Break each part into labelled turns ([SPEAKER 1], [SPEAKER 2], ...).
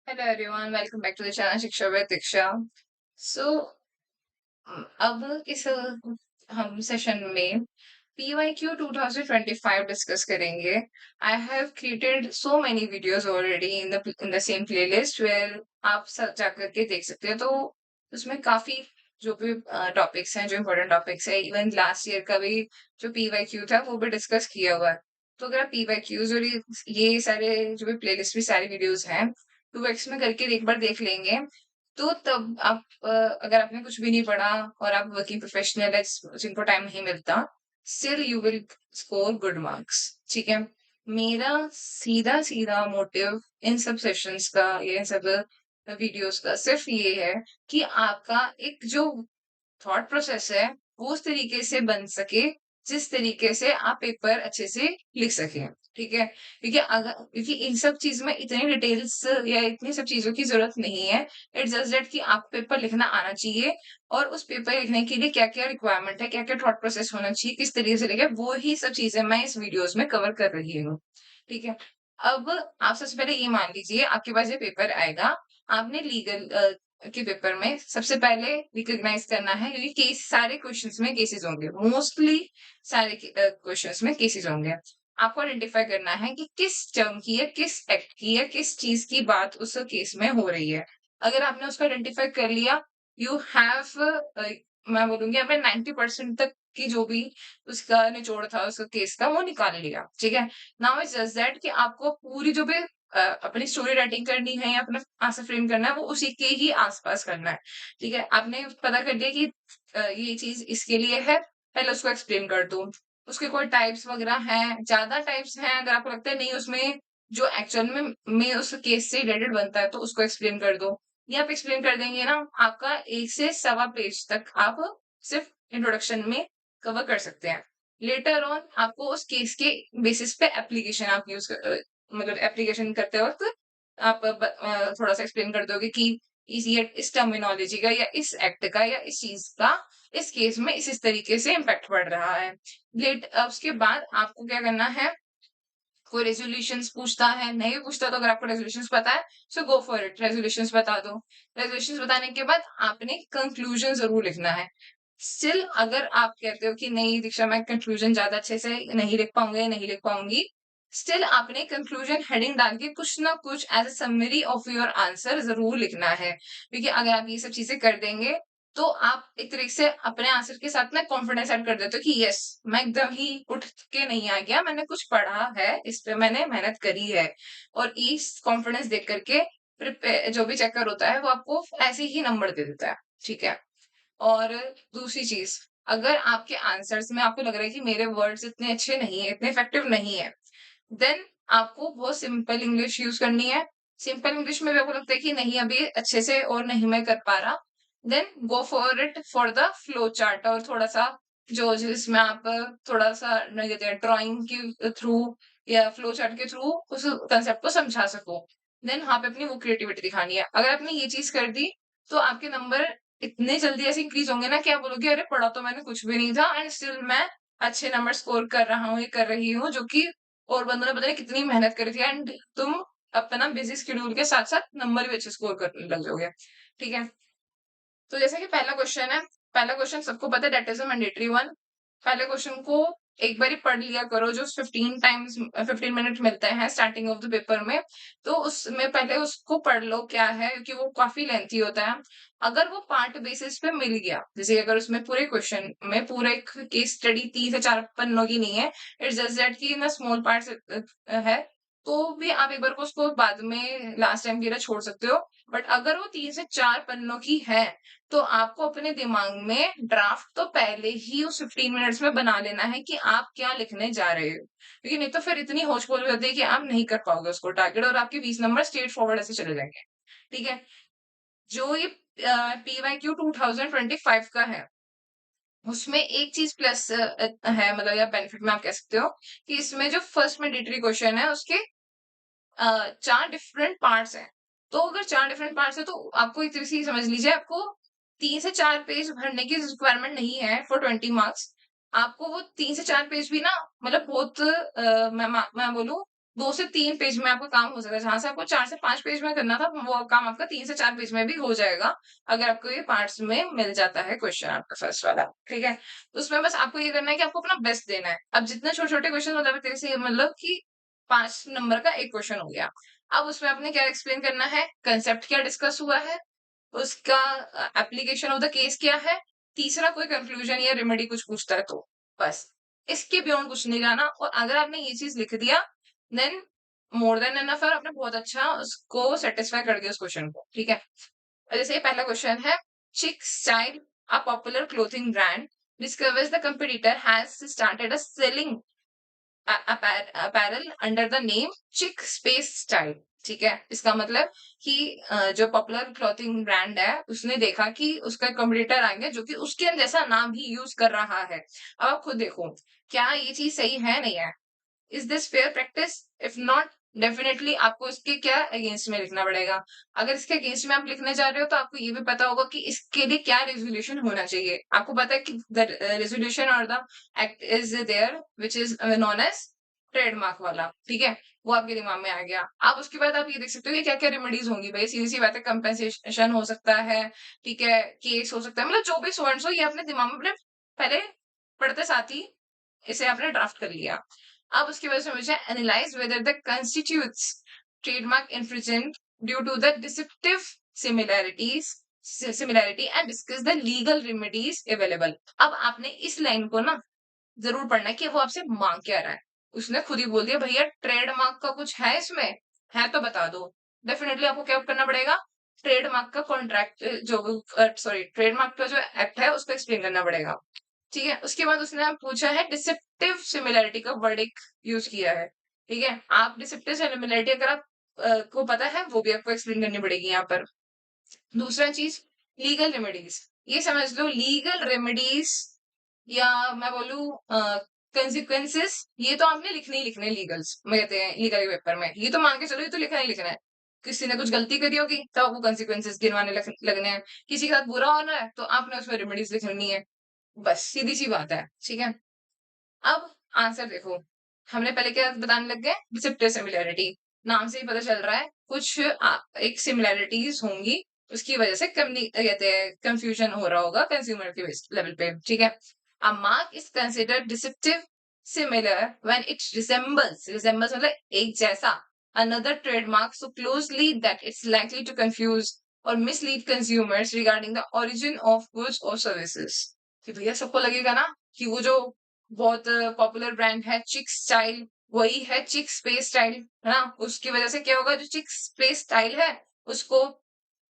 [SPEAKER 1] Hello everyone, welcome back to the channel Shiksha with Diksha. So अब इस हम सेशन में PYQ 2025 डिस्कस करेंगे। I have created so many videos already in the same playlist where आप सब जाकर के देख सकते हो। तो उसमें काफी जो भी टॉपिक्स हैं, जो इम्पोर्टेंट टॉपिक्स है, इवन लास्ट ईयर का भी जो PYQ था वो भी डिस्कस किया हुआ है। तो अगर आप PYQs और ये सारे जो भी प्लेलिस्ट में सारी वीडियोस हैं 2x में करके एक बार देख लेंगे, तो तब आप अगर आपने कुछ भी नहीं पढ़ा और आप वर्किंग प्रोफेशनल है जिनको टाइम नहीं मिलता, still you will score good marks. ठीक है। मेरा सीधा सीधा मोटिव इन सब सेशंस का, ये इन सब वीडियोस का सिर्फ ये है कि आपका एक जो थॉट प्रोसेस है वो उस तरीके से बन सके जिस तरीके से आप पेपर अच्छे से लिख सकें। ठीक है। क्योंकि इन सब चीज में इतनी डिटेल्स या इतनी सब चीजों की जरूरत नहीं है। इट्स जस्ट दैट कि आपको पेपर लिखना आना चाहिए और उस पेपर लिखने के लिए क्या क्या रिक्वायरमेंट है, क्या क्या थॉट प्रोसेस होना चाहिए, किस तरीके से लिखे, वो ही सब चीजें मैं इस वीडियोस में कवर कर रही हूँ। ठीक है। अब आप सबसे पहले ये मान लीजिए आपके पास ये पेपर आएगा। आपने लीगल के पेपर में सबसे पहले रिकॉग्नाइज करना है, क्योंकि केस सारे क्वेश्चंस में केसेस होंगे, मोस्टली सारे क्वेश्चंस में केसेस होंगे। आपको आइडेंटिफाई करना है कि किस टर्म की है, किस एक्ट की है, किस चीज की बात उस केस में हो रही है। अगर आपने उसको आइडेंटिफाई कर लिया, यू हैव, मैं बोलूंगी आपने 90% तक की जो भी उसका निचोड़ था उसका केस का वो निकाल लिया। ठीक है। नाउ इट्स जस्ट दैट कि आपको पूरी जो भी अपनी स्टोरी राइटिंग करनी है या अपना आंसर फ्रेम करना है वो उसी के ही आसपास करना है। ठीक है। आपने पता कर लिया कि ये चीज इसके लिए है, पहले उसको एक्सप्लेन कर दो। उसके कोई टाइप्स वगैरह हैं, ज्यादा टाइप्स हैं, अगर आपको लगता है नहीं उसमें जो एक्चुअल में उस केस से रिलेटेड बनता है तो उसको एक्सप्लेन कर दो। ये आप एक्सप्लेन कर देंगे ना, आपका 1 से 1.25 पेज तक आप सिर्फ इंट्रोडक्शन में कवर कर सकते हैं। लेटर ऑन आपको उस केस के बेसिस पे एप्लीकेशन आप मतलब एप्लीकेशन करते वक्त आप थोड़ा सा एक्सप्लेन कर दोगे कि इस टर्मिनोलॉजी का या इस एक्ट का या इस चीज का इस केस में इस तरीके से इम्पैक्ट पड़ रहा है। उसके बाद आपको क्या करना है, कोई रेजोल्यूशंस पूछता है, नहीं पूछता, तो अगर आपको रेजोल्यूशंस पता है सो गो फॉर इट, रेजोल्यूशंस बता दो। रेजोल्यूशंस बताने के बाद आपने कंक्लूजन जरूर लिखना है। स्टिल अगर आप कहते हो कि नहीं दीक्षा मैं कंक्लूजन ज्यादा अच्छे से नहीं लिख पाऊंगा या नहीं लिख पाऊंगी, स्टिल आपने कंक्लूजन हेडिंग डाल के कुछ ना कुछ as a summary of your answer जरूर लिखना है। क्योंकि अगर आप ये सब चीजें कर देंगे तो आप एक तरीके से अपने आंसर के साथ ना कॉन्फिडेंस ऐड कर देते हो कि यस, मैं एकदम ही उठ के नहीं आ गया, मैंने कुछ पढ़ा है, इस पे मैंने मेहनत करी है। और इस कॉन्फिडेंस देख करके प्रिपेयर जो भी चेकर होता है वो आपको ऐसे ही नंबर दे देता है। ठीक है। और दूसरी चीज, अगर आपके आंसर्स में आपको लग रहा है कि मेरे वर्ड्स इतने अच्छे नहीं है, इतने इफेक्टिव नहीं है, देन आपको बहुत सिंपल इंग्लिश यूज करनी है। सिंपल इंग्लिश में भी आपको लगता है कि नहीं अभी अच्छे से और नहीं मैं कर पा रहा, then go for it for the flow chart, और थोड़ा सा जो जिसमें आप थोड़ा सा नहीं कहते हैं ड्राइंग के थ्रू या फ्लो चार्ट के थ्रू उस कंसेप्ट को समझा सको। देन वहां पे अपनी वो क्रिएटिविटी दिखानी है। अगर आपने ये चीज कर दी तो आपके नंबर इतने जल्दी ऐसे इंक्रीज होंगे ना कि आप बोलोगे अरे पढ़ा तो मैंने कुछ भी नहीं था एंड स्टिल मैं अच्छे नंबर स्कोर कर रहा हूँ, ये कर रही हूँ, जो कि और बंदों ने पता नहीं कितनी मेहनत करी थी एंड तुम अपना बिजी शेड्यूल के साथ साथ नंबर भी अच्छे स्कोर करने लग जाओगे। ठीक है। तो जैसे कि पहला क्वेश्चन है, पहला क्वेश्चन सबको पता है, that is a mandatory one. पहले क्वेश्चन को एक बार ही पढ़ लिया करो, जो 15 मिनट मिलते हैं स्टार्टिंग ऑफ द पेपर में, तो उसमें पहले उसको पढ़ लो क्या है, क्योंकि वो काफी लेंथी होता है। अगर वो पार्ट बेसिस पे मिल गया, जैसे अगर उसमें पूरे क्वेश्चन में पूरा एक केस स्टडी 3 से 4 पन्नों की नहीं है, इट्स जस्ट दैट की इन स्मॉल पार्ट है, तो भी आप एक बार को उसको बाद में लास्ट टाइम की तरह छोड़ सकते हो। बट अगर वो 3 से 4 पन्नों की है तो आपको अपने दिमाग में ड्राफ्ट तो पहले ही उस 15 मिनट्स में बना लेना है कि आप क्या लिखने जा रहे हो, क्योंकि नहीं तो फिर इतनी होच पोच हो जाती है कि आप नहीं कर पाओगे उसको टारगेट और आपके 20 नंबर स्ट्रेट फॉरवर्ड ऐसे चले जाएंगे। ठीक है। जो ये PYQ 2025 का है उसमें एक चीज प्लस है, मतलब या बेनिफिट में आप कह सकते हो कि इसमें जो फर्स्ट मैंडेटरी क्वेश्चन है उसके 4 डिफरेंट पार्ट्स हैं। तो अगर 4 डिफरेंट पार्ट्स है तो आपको एक तरह से समझ लीजिए आपको 3 से 4 पेज भरने की रिक्वायरमेंट नहीं है फॉर 20 मार्क्स। आपको वो 3 से 4 पेज भी ना, मतलब बहुत मैं बोलूं 2 से 3 पेज में आपका काम हो सकता है, जहाँ से आपको 4 से 5 पेज में करना था, वो काम आपका 3 से 4 पेज में भी हो जाएगा, अगर आपको ये पार्ट्स में मिल जाता है क्वेश्चन आपका फर्स्ट वाला, ठीक है? तो उसमें बस आपको ये करना है कि आपको अपना बेस्ट देना है। अब जितने छोटे-छोटे क्वेश्चन हो जाते हैं, जैसे मतलब कि 5 नंबर का 1 क्वेश्चन हो गया। अब उसमें आपने क्या एक्सप्लेन करना है, कांसेप्ट क्या डिस्कस हुआ है, उसका एप्लीकेशन ऑफ द केस क्या है, तीसरा कोई कंक्लूजन या रेमेडी कुछ पूछता है तो, बस। इसके बियॉन्ड कुछ नहीं जाना, और अगर आपने ये चीज़ लिख दिया, देन मोर देन इनफ है, आपने बहुत अच्छा उसको सैटिस्फाई कर दिया उस क्वेश्चन को, ठीक है? जैसे ये पहला क्वेश्चन है, chic style, a popular clothing brand discovers the competitor has started a selling apparel under the name चिक स्पेस स्टाइल, ठीक है? इसका मतलब कि जो पॉपुलर क्लॉथिंग ब्रांड है, उसने देखा कि उसका कॉम्पिटिटर आएंगे जो कि उसके जैसा नाम ही यूज कर रहा है। अब आप खुद देखो, क्या ये चीज सही है, नहीं है? Is this fair practice? If not, definitely आपको इसके क्या अगेंस्ट में लिखना पड़ेगा। अगर इसके अगेंस्ट में आप लिखने जा रहे हो, तो आपको ये भी पता होगा कि इसके लिए क्या रेजोल्यूशन होना चाहिए। आपको पता है कि द रेजोल्यूशन और the act is there which is known as trademark वाला, ठीक है? वो आपके दिमाग में आ गया। आप उसके बाद आप ये देख सकते हो कि क्या क्या रेमेडीज होंगी। भाई सीधी सी बात है, कंपेंसेशन हो सकता है, ठीक है, केस हो सकता है, मतलब जो भी सो एंड सो, ये अपने दिमाग में अपने पहले पढ़ते साथ ही इसे आपने ड्राफ्ट कर लिया। अब उसकी वजह से मुझे analyse whether the constitutes trademark infringement due to the deceptive similarities similarity and discuss the legal remedies available। अब आपने इस लाइन को ना जरूर पढ़ना है कि वो आपसे मांग क्या रहा है। उसने खुद ही बोल दिया, भैया ट्रेडमार्क का कुछ है इसमें, है तो बता दो। डेफिनेटली आपको क्या करना पड़ेगा, ट्रेडमार्क का कॉन्ट्रैक्ट जो सॉरी ट्रेडमार्क का जो एक्ट है उसको एक्सप्लेन करना पड़ेगा, ठीक है? उसके बाद उसने पूछा है डिसेप्टिव सिमिलैरिटी का वर्ड एक यूज किया है, ठीक है? आप डिसेप्टिव सिमिलैरिटी अगर आप को पता है, वो भी आपको एक्सप्लेन करनी पड़ेगी यहाँ पर। दूसरा चीज, लीगल रेमेडीज, ये समझ लो लीगल रेमेडीज, या मैं बोलूँ कंसिक्वेंसेस, ये तो आपने लिखने ही लिखने लीगल्स में कहते हैं, लीगल पेपर में ये तो मान के चलो, ये तो लिखना ही लिखना है। किसी ने कुछ गलती करी होगी तो आपको कंसिक्वेंसेस गिनवाने लगने हैं, किसी के साथ बुरा होना है तो आपने उसमें रेमेडीज लिखनी है, बस सीधी सी बात है, ठीक है? अब आंसर देखो, हमने पहले क्या बताने लग गए, डिसेप्टिव सिमिलैरिटी, नाम से ही पता चल रहा है कुछ एक सिमिलैरिटीज होंगी, उसकी वजह से कहते हैं कंफ्यूजन हो रहा होगा कंज्यूमर के लेवल पे, ठीक है? A mark is considered deceptive similar when it resembles मतलब एक जैसा another trademark so closely that it's likely to confuse or mislead consumers regarding the origin of goods or services। कि भैया सबको लगेगा ना कि वो जो बहुत पॉपुलर ब्रांड है चिक स्टाइल, वही है चिक स्पेस स्टाइल, है ना? उसकी वजह से क्या होगा, जो चिक स्पेस स्टाइल है उसको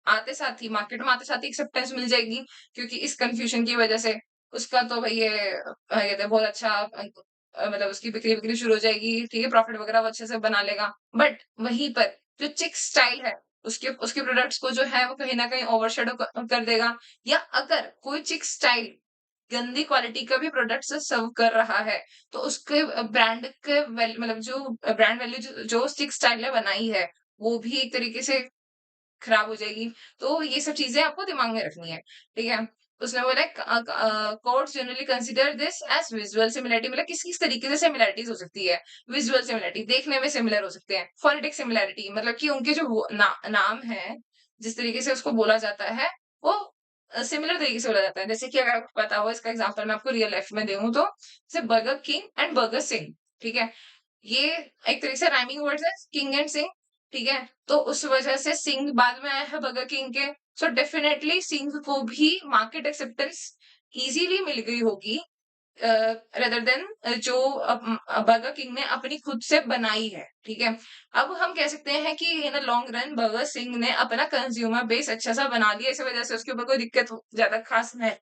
[SPEAKER 1] आते साथ ही मार्केट में आते साथ ही एक्सेप्टेंस मिल जाएगी, क्योंकि इस कंफ्यूजन की वजह से उसका तो भाई ये कहते हैं बहुत अच्छा मतलब उसकी बिक्री बिक्री शुरू हो जाएगी, ठीक है, प्रॉफिट वगैरह वो अच्छे से बना लेगा। बट वहीं पर जो चिक स्टाइल है, उसके उसके प्रोडक्ट्स को जो है वो कहीं ना कहीं ओवरशेडो कर देगा। या अगर कोई चिक स्टाइल गंदी क्वालिटी का भी प्रोडक्ट सर्व कर रहा है, तो उसके ब्रांड के मतलब जो ब्रांड वैल्यू जो चिक स्टाइल ने बनाई है, वो भी एक तरीके से खराब हो जाएगी। तो ये सब चीजें आपको दिमाग में रखनी है, ठीक है? उसने बोला courts generally consider this as visual similarity, मतलब किस किस तरीके से सिमिलरिटीज हो सकती है। विजुअल सिमिलरिटी, देखने में सिमिलर हो सकते हैं। फोनेटिक सिमिलरिटी मतलब कि उनके जो नाम है, जिस तरीके से उसको बोला जाता है, वो सिमिलर तरीके से बोला जाता है। जैसे कि अगर आपको पता हो, इसका एग्जांपल मैं आपको रियल लाइफ में दूं तो, जैसे burger king and burger Singh, ठीक है? ये एक तरीके से राइमिंग वर्ड्स है, किंग एंड सिंह, ठीक है? तो उस वजह से सिंह बाद में आया है बर्गर किंग के। सो डेफिनेटली सिंह को भी मार्केट एक्सेप्टेंस इजीली मिल गई होगी, रेदर देन जो बर्गर किंग ने अपनी खुद से बनाई है, ठीक है? अब हम कह सकते हैं कि in a long run burger Singh ने अपना कंज्यूमर बेस अच्छा सा बना लिया, इस वजह से उसके ऊपर कोई दिक्कत ज्यादा खास है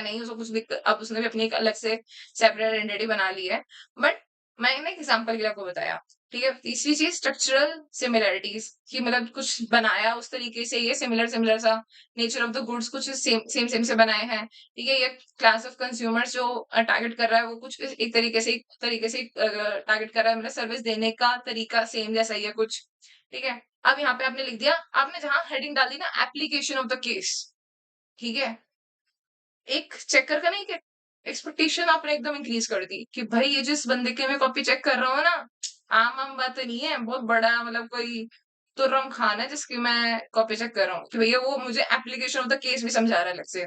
[SPEAKER 1] नहीं, उसको कुछ दिक्कत, अब उसने भी अपनी एक अलग से सेपरेट आइडेंटिटी बना ली है। बट मैंने एक एग्जांपल के लिए आपको बताया, ठीक है? तीसरी चीज स्ट्रक्चरल सिमिलरिटीज, कि मतलब कुछ बनाया उस तरीके से, ये सिमिलर सिमिलर सा, नेचर ऑफ द गुड्स कुछ सेम सेम सेम से बनाए हैं, ठीक है? ये क्लास ऑफ कंज्यूमर्स जो टारगेट कर रहा है वो कुछ एक तरीके से टारगेट कर रहा है, मतलब सर्विस देने का तरीका सेम जैसा ही है कुछ, ठीक है? अब यहाँ पे आपने लिख दिया, आपने जहां हेडिंग डाली ना एप्लीकेशन ऑफ द केस, ठीक है? एक चेक करके नहीं कि एक्सपेक्टेशन आपने एकदम इंक्रीज कर दी कि भाई ये जिस बंदे के मैं कॉपी चेक कर रहा हूँ ना, आम आम बात तो नहीं है, बहुत बड़ा मतलब कोई तुर्रम खान है जिसकी मैं कॉपी चेक कर रहा हूँ कि भैया वो मुझे एप्लीकेशन ऑफ द केस भी समझा रहा है अलग से।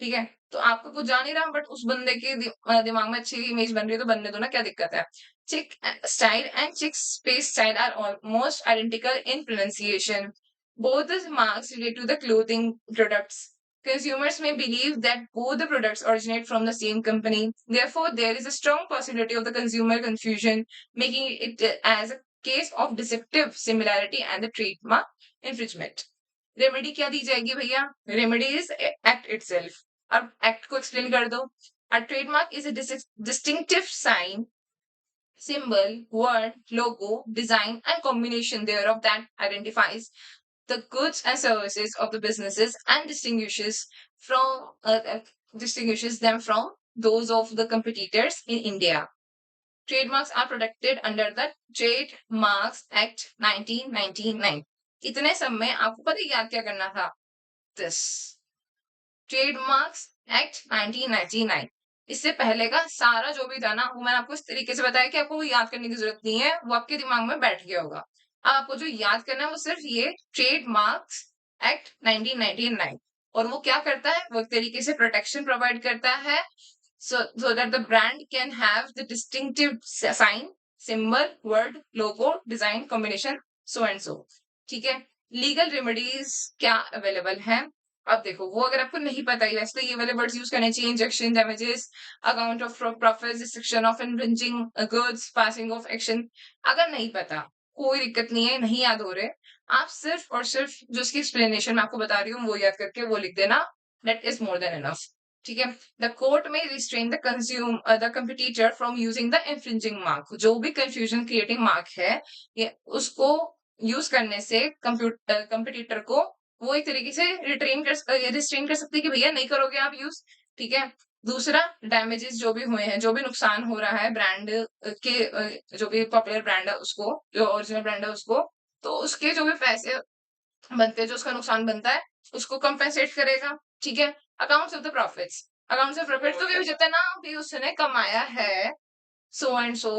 [SPEAKER 1] ठीक है, तो आपको कुछ जान ही रहा, बट उस बंदे के दिमाग में अच्छी इमेज बन रही है तो बनने दो ना, क्या दिक्कत है। Chic style and chic space style are almost identical in pronunciation, both the marks relate to the clothing products. Consumers may believe that both the products originate from the same company. Therefore, there is a strong possibility of the consumer confusion, making it as a case of deceptive similarity and the trademark infringement. Remedy क्या दी जाएगी भैया? Remedy is act itself. अब act को explain कर दो। A trademark is a distinctive sign, symbol, word, logo, design, and combination thereof that identifies the goods and services of the businesses and distinguishes them from those of the competitors in India. Trademarks are protected under the Trademarks Act 1999. इतने सब में आपको पता है याद क्या करना था? This trademarks act 1999। इससे पहले का सारा जो भी था ना, वो मैंने आपको इस तरीके से बताया कि आपको वो याद करने की जरूरत नहीं है, वो आपके दिमाग में बैठ गया होगा। अब आपको जो याद करना है वो सिर्फ ये ट्रेडमार्क्स एक्ट 1999। और वो क्या करता है? वो एक तरीके से प्रोटेक्शन प्रोवाइड करता है, so that the brand can have the distinctive sign, symbol, word, logo, design, combination, so and so। ठीक है, लीगल रेमेडीज क्या अवेलेबल हैं? अब देखो, वो अगर आपको नहीं पता ही, वैसे तो ये वाले वर्ड्स यूज करने चाहिए: injection, damages, account of profit, destruction of infringing goods, passing of action. अगर नहीं पता, कोई दिक्कत नहीं है, नहीं याद हो रहे, आप सिर्फ और सिर्फ जो इसकी एक्सप्लेनेशन मैं आपको बता रही हूँ वो याद करके वो लिख देना, that is more than enough. ठीक है, द कोर्ट में restrain the competitor from using the infringing mark. जो भी कंफ्यूजन क्रिएटिंग मार्क है, ये उसको यूज करने से कंपिटिटर को वो एक तरीके से रिस्ट्रेन कर सकते हैं कि भैया नहीं करोगे आप यूज। ठीक है, दूसरा, डैमेजेस जो भी हुए हैं, जो भी नुकसान हो रहा है ब्रांड के, जो भी पॉपुलर ब्रांड है उसको, जो ओरिजिनल ब्रांड है उसको, तो उसके जो भी पैसे बनते हैं, जो उसका नुकसान बनता है, उसको कंपेंसेट करेगा। ठीक है, accounts of the profits, accounts of profit तो ये जितना भी उसने कमाया है, so and so,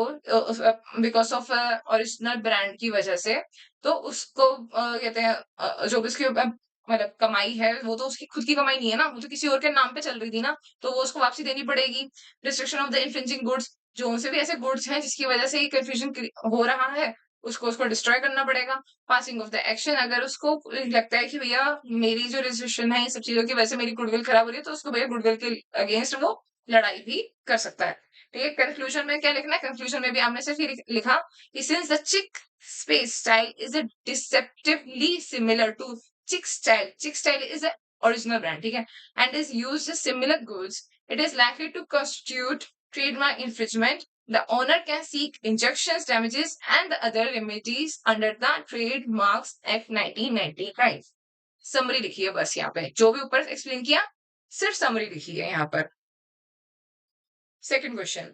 [SPEAKER 1] because of original brand की वजह से, तो उसको कहते हैं जो भी उसकी मतलब कमाई है, वो तो उसकी खुद की कमाई नहीं है ना, वो तो किसी और के नाम पे चल रही थी ना, तो वो उसको वापसी देनी पड़ेगी। Destruction of the infringing goods, जो उनसे भी ऐसे गुड्स हैं जिसकी वजह से ये कंफ्यूजन हो रहा है, उसको उसको डिस्ट्रॉय करना पड़ेगा। पासिंग ऑफ द एक्शन, अगर उसको लगता है कि भैया मेरी जो रजिस्ट्रेशन है, ये सब चीजों की वजह से मेरी गुडविल खराब हो रही है, तो उसको भैया गुडविल के अगेंस्ट वो लड़ाई भी कर सकता है। ठीक है, कंक्लूजन में क्या लिखना है? कंक्लूजन में भी आपने सिर्फ ये लिखा कि since the Chik space style is a deceptively similar to Chik style is a original brand, ठीक है, and is used similar goods, it is likely to constitute trademark infringement. The owner can seek injunctions, damages, and the other remedies under the Trademarks Act 1995। Summary लिखी है बस यहाँ पे, जो भी ऊपर एक्सप्लेन किया सिर्फ समरी लिखी है यहाँ पर। Second question,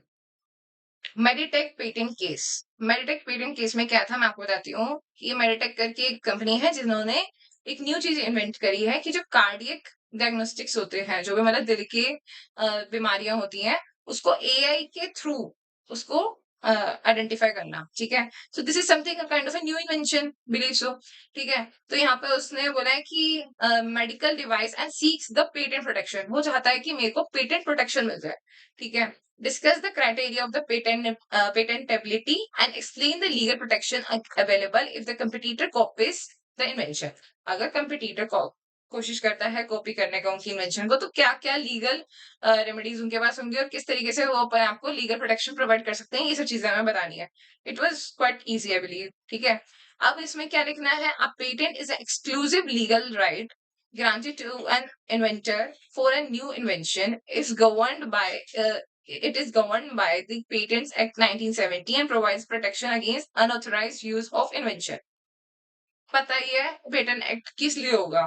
[SPEAKER 1] Meditech patent case. Meditech patent case में क्या था, मैं आपको बताती हूँ। ये मेडिटेक करके एक कंपनी है जिन्होंने एक न्यू चीज इन्वेंट करी है कि जो कार्डियक डायग्नोस्टिक्स होते हैं, जो भी मतलब दिल के बीमारियां होती हैं, उसको एआई के थ्रू उसको आइडेंटिफाई करना। ठीक है, so this is something kind of a new invention, believe so. ठीक है, तो यहाँ पे उसने बोला है कि medical device and seeks the patent protection, वो चाहता है कि मेरे को पेटेंट प्रोटेक्शन मिल जाए। ठीक है, discuss the criteria of the patentability and explain the legal protection available if the competitor copies the invention। अगर competitor को कोशिश करता है कॉपी करने का उनकी इन्वेंशन को, तो क्या क्या लीगल रेमेडीज उनके पास होंगे और किस तरीके से वो अपने आपको लीगल प्रोटेक्शन प्रोवाइड कर सकते हैं, ये सब चीजें हमें बतानी है। It was quite easy I believe. ठीक है, अब इसमें क्या लिखना है? A patent is exclusive legal right granted to an inventor for a new invention is governed by it is governed by the Patents Act 1970 and provides protection against unauthorized use of invention। पता ही है patent act किस लिए होगा,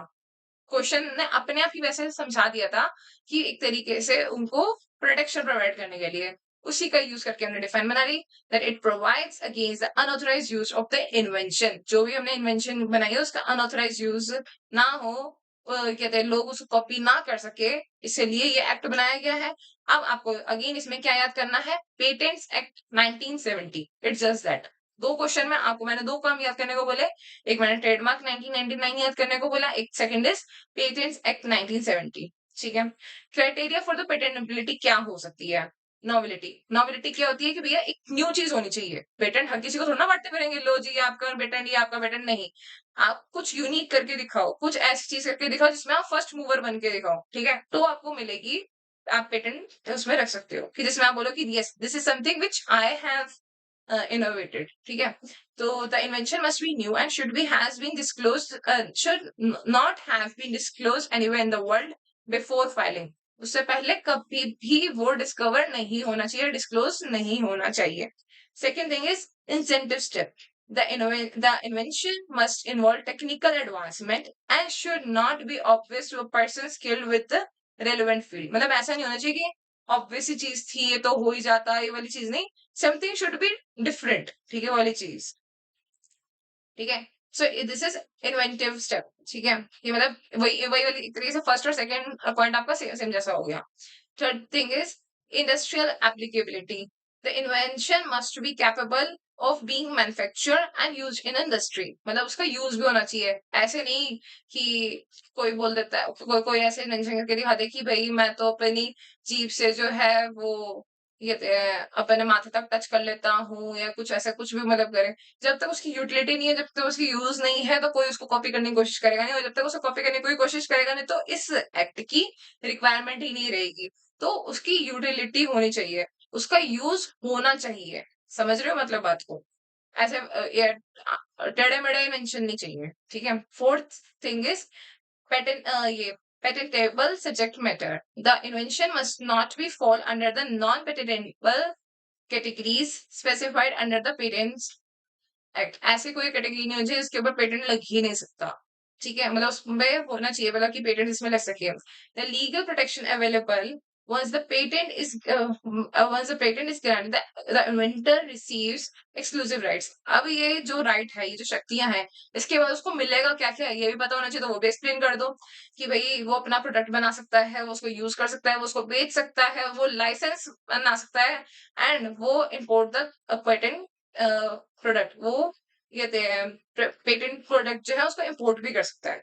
[SPEAKER 1] question ने अपने आप ही वैसे समझा दिया था कि एक तरीके से उनको प्रोटेक्शन प्रोवाइड करने के लिए, उसी का यूज करके हमने डिफाइन बना ली that it provides against the unauthorised use of the invention. जो भी हमने इन्वेंशन बनाई है उसका अनऑथराइज्ड यूज ना हो, कहते हैं लोग उसको कॉपी ना कर सके, इसलिए ये एक्ट बनाया गया है। अब आपको अगेन इसमें क्या याद करना है? Patents act 1970, it's just that. दो क्वेश्चन में आपको मैंने दो काम याद करने को बोले, एक मैंने ट्रेडमार्क 1999 याद करने को बोला, एक सेकंड इज पेटेंट्स एक्ट 1970। ठीक है, क्राइटेरिया फॉर द पेटेंटेबिलिटी क्या हो सकती है? नॉवेलिटी। नॉवेलिटी क्या होती है कि भैया एक न्यू चीज होनी चाहिए। पेटेंट हर किसी को थोड़ा ना बांटते फिरेंगे, लो जी ये आपका पेटेंट, ये आपका पेटेंट, नहीं। आप कुछ यूनिक करके दिखाओ, कुछ ऐसी चीज करके दिखाओ जिसमें आप फर्स्ट मूवर बन के दिखाओ, ठीक है, तो आपको मिलेगी, आप पेटेंट उसमें रख सकते हो कि जिसमें आप बोलो कि yes this is something which I have innovated, ठीक है। तो the invention must be new and should be has been disclosed, not have been disclosed anywhere in the world before filing। उससे पहले कभी भी वो डिस्कवर नहीं होना चाहिए, डिस्क्लोज नहीं होना चाहिए। Second thing is incentive step. The invention must involve technical advancement and should not be obvious to a person skilled with the relevant field। मतलब ऐसा नहीं होना चाहिए कि ऑब्वियस ही चीज थी ये तो हो ही जाता, ये वाली चीज नहीं। समथिंग शुड बी डिफरेंट, ठीक है, वाली चीज, ठीक है। So this is inventive step, ठीक है। ये मतलब वही वही वाली एक तरीके से फर्स्ट और सेकंड पॉइंट आपका सेम जैसा हो गया। Third thing is industrial applicability. The invention must be capable of being manufacture and use in industry. मतलब उसका यूज भी होना चाहिए, ऐसे नहीं कि कोई बोल देता है, कोई ऐसे इन्वेंशन करके दिखा दे कि भाई मैं तो अपनी जीभ से जो है वो ये अपने माथे तक टच कर लेता हूँ, या कुछ ऐसा कुछ भी मतलब करे। जब तक उसकी यूटिलिटी नहीं है, जब तक उसकी यूज नहीं है, तो कोई उसको कॉपी करने की कोशिश करेगा नहीं, और जब तक उसको कॉपी करने की कोई कोशिश करेगा नहीं, तो इस एक्ट की रिक्वायरमेंट ही नहीं रहेगी। तो उसकी यूटिलिटी होनी चाहिए, उसका यूज होना चाहिए। समझ रहे हो मतलब बात को? ऐसे ये टेढ़े मेढ़े मेंशन नहीं चाहिए, ठीक है। फोर्थ थिंग इज ये patentable subject matter। The invention must not be fall under the non-patentable categories specified under the Patents Act। ऐसी कोई कैटेगरी नहीं होनी चाहिए जिसके ऊपर पेटेंट लग ही नहीं सकता, ठीक है। मतलब उसमें होना चाहिए मतलब कि पेटेंट इसमें लग सके। The legal protection available once the patent is granted, the inventor receives exclusive rights। अब ये जो राइट है, ये जो शक्तियां हैं, इसके बाद उसको मिलेगा क्या क्या है ये भी पता होना चाहिए। तो वो भी एक्सप्लेन कर दो कि भाई वो अपना प्रोडक्ट बना सकता है, वो उसको यूज कर सकता है, वो उसको बेच सकता है, वो लाइसेंस बना सकता है, एंड वो इम्पोर्ट द पेटेंट प्रोडक्ट, वो ये पेटेंट प्रोडक्ट जो है उसको इम्पोर्ट भी कर सकता है।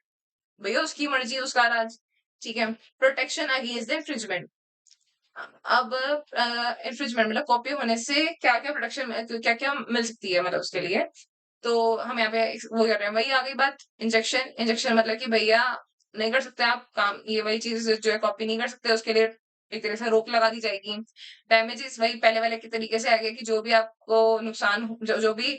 [SPEAKER 1] भैया उसकी मर्जी, उसका राज, ठीक है। Protection against the infringement. अब इंफ्रिंजमेंट मतलब कॉपी होने से क्या क्या प्रोटेक्शन, क्या क्या मिल सकती है मतलब उसके लिए। तो हम यहाँ पे वो कर रहे हैं, वही आ गई बात। इंजेक्शन, इंजेक्शन मतलब कि भैया नहीं कर सकते आप काम, ये वही चीज जो है कॉपी नहीं कर सकते, उसके लिए एक तरह से रोक लगा दी जाएगी। डैमेजेस वही पहले वाले के तरीके से आ गया कि जो भी आपको नुकसान जो भी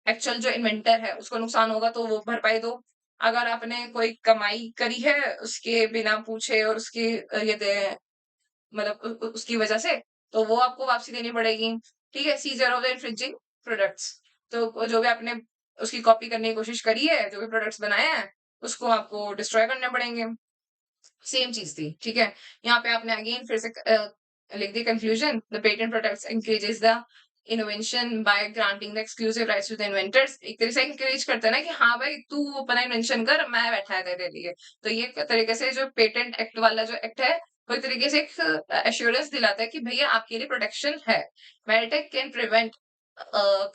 [SPEAKER 1] एक्चुअल जो इन्वेंटर है उसको नुकसान होगा तो वो भरपाई दो। अगर आपने कोई कमाई करी है उसके बिना पूछे और उसकी मतलब उसकी वजह से, तो वो आपको वापसी देनी पड़ेगी, ठीक है। Scissor of the infringing products. तो जो भी आपने उसकी कॉपी करने की कोशिश करी है, जो भी प्रोडक्ट्स बनाए हैं, उसको आपको डिस्ट्रॉय करने पड़ेंगे। सेम चीज थी, ठीक है। यहाँ पे आपने अगेन फिर से लिख दी conclusion. The patent protects encourages the innovation by granting the exclusive rights to the inventors. एक तरह से encourage करते हैं ना कि हाँ भाई तू अपना इन्वेंशन कर, मैं बैठा है तेरे लिए। तो ये एक तरीके से जो पेटेंट एक्ट वाला जो एक्ट है, वो एक तरीके से एक एश्योरेंस दिलाता है कि भैया आपके लिए प्रोटेक्शन है। Meditech can prevent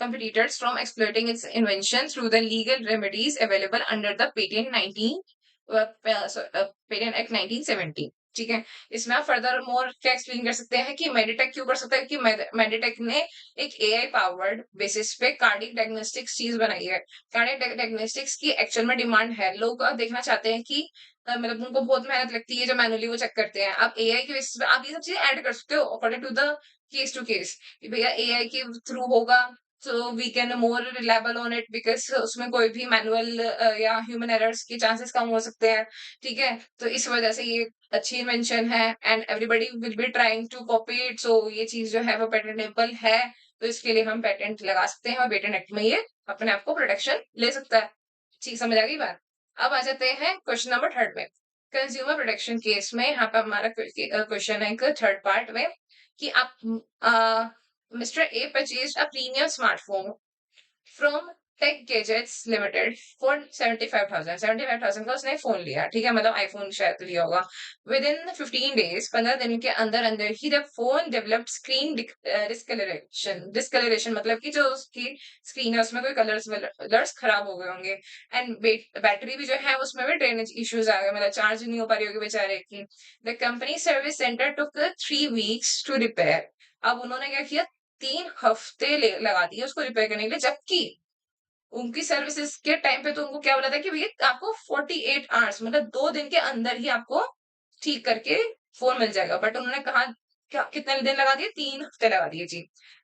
[SPEAKER 1] competitors from exploiting its invention through the legal remedies available under the patent 19 patent act 1970, ठीक है। इसमें आप फर्दर मोर क्या एक्सप्लेन कर सकते हैं कि मेडिटेक क्यों कर सकता है, कि मेडिटेक ने एक एआई पावर्ड बेसिस पे कार्डियक डायग्नोस्टिक्स चीज बनाई है। कार्डियक डायग्नोस्टिक्स की एक्चुअल में डिमांड है, लोग अब देखना चाहते हैं कि मतलब उनको बहुत मेहनत लगती है जो मैनुअली वो चेक करते हैं। आप एआई के बेसिस पे आप ये सब चीजें ऐड कर सकते हो according to the case to case, कि भैया एआई के थ्रू होगा so we can more reliable on it because उसमें कोई भी मैनुअल या ह्यूमन एरर्स के चांसेस कम हो सकते हैं, ठीक है। तो इस वजह से ये अच्छी इन्वेंशन है and everybody will be trying to copy it. So ये चीज जो है वो पेटेंटेबल है, तो इसके लिए हम पेटेंट लगा सकते हैं और पेटेंट एक्ट में ये अपने आप को प्रोटेक्शन ले सकता है। ठीक समझ आ गई बात? अब आ जाते हैं क्वेश्चन नंबर थर्ड में। कंज्यूमर प्रोटेक्शन केस में यहाँ पे हमारा क्वेश्चन है थर्ड पार्ट में कि आप Mr. A purchased a premium smartphone from Tech Gadgets Limited for 75,000 का उसने फोन लिया, ठीक है, मतलब आईफोन शायद लिया होगा। विद इन 15 डेज, 15 दिन के अंदर अंदर ही the phone developed screen discoloration, मतलब कि जो उसकी स्क्रीन है उसमें कोई कलर्स कलर्स खराब हो गए होंगे। एंड बैटरी भी जो है उसमें भी ड्रेनेज इश्यूज आ गए, मतलब चार्ज नहीं हो पा रही होगी बेचारे की। The company service centre took 3 weeks to repair. अब उन्होंने क्या किया, 3 हफ्ते लगा दिए उसको रिपेयर करने के लिए, जबकि उनकी सर्विसेज के टाइम पे तो उनको क्या बोला था कि भैया आपको 48 आवर्स, मतलब 2 दिन के अंदर ही आपको ठीक करके फोन मिल जाएगा। बट उन्होंने कहा क्या, कितने दिन लगा दिए, 3 हफ्ते लगा दिए जी।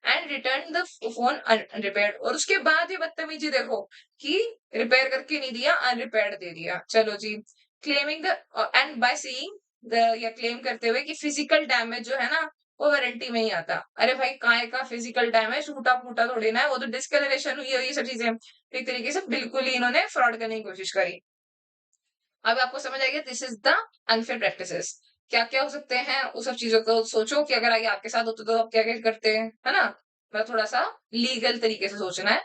[SPEAKER 1] एंड रिटर्न द फोन अनरिपेयर्ड, और उसके बाद ये बदतमीजी देखो कि रिपेयर करके नहीं दिया, अनरिपेयर्ड दे दिया। चलो जी। Claiming the end by seeing the, या क्लेम करते हुए कि फिजिकल डैमेज जो है ना वो वारंटी में ही आता। अरे भाई काय का फिजिकल डैमेज, टूटा फूटा थोड़ी ना है, वो तो डिस्कलरेशन हुई है, ये सब चीजें एक तरीके से बिल्कुल ही इन्होंने फ्रॉड करने की कोशिश करी। अब आपको समझ आएगा this is the unfair practices. क्या क्या हो सकते हैं उस सब चीजों को सोचो कि अगर आगे आपके साथ होते तो आप क्या क्या करते हैं, है ना। मतलब थोड़ा सा लीगल तरीके से सोचना है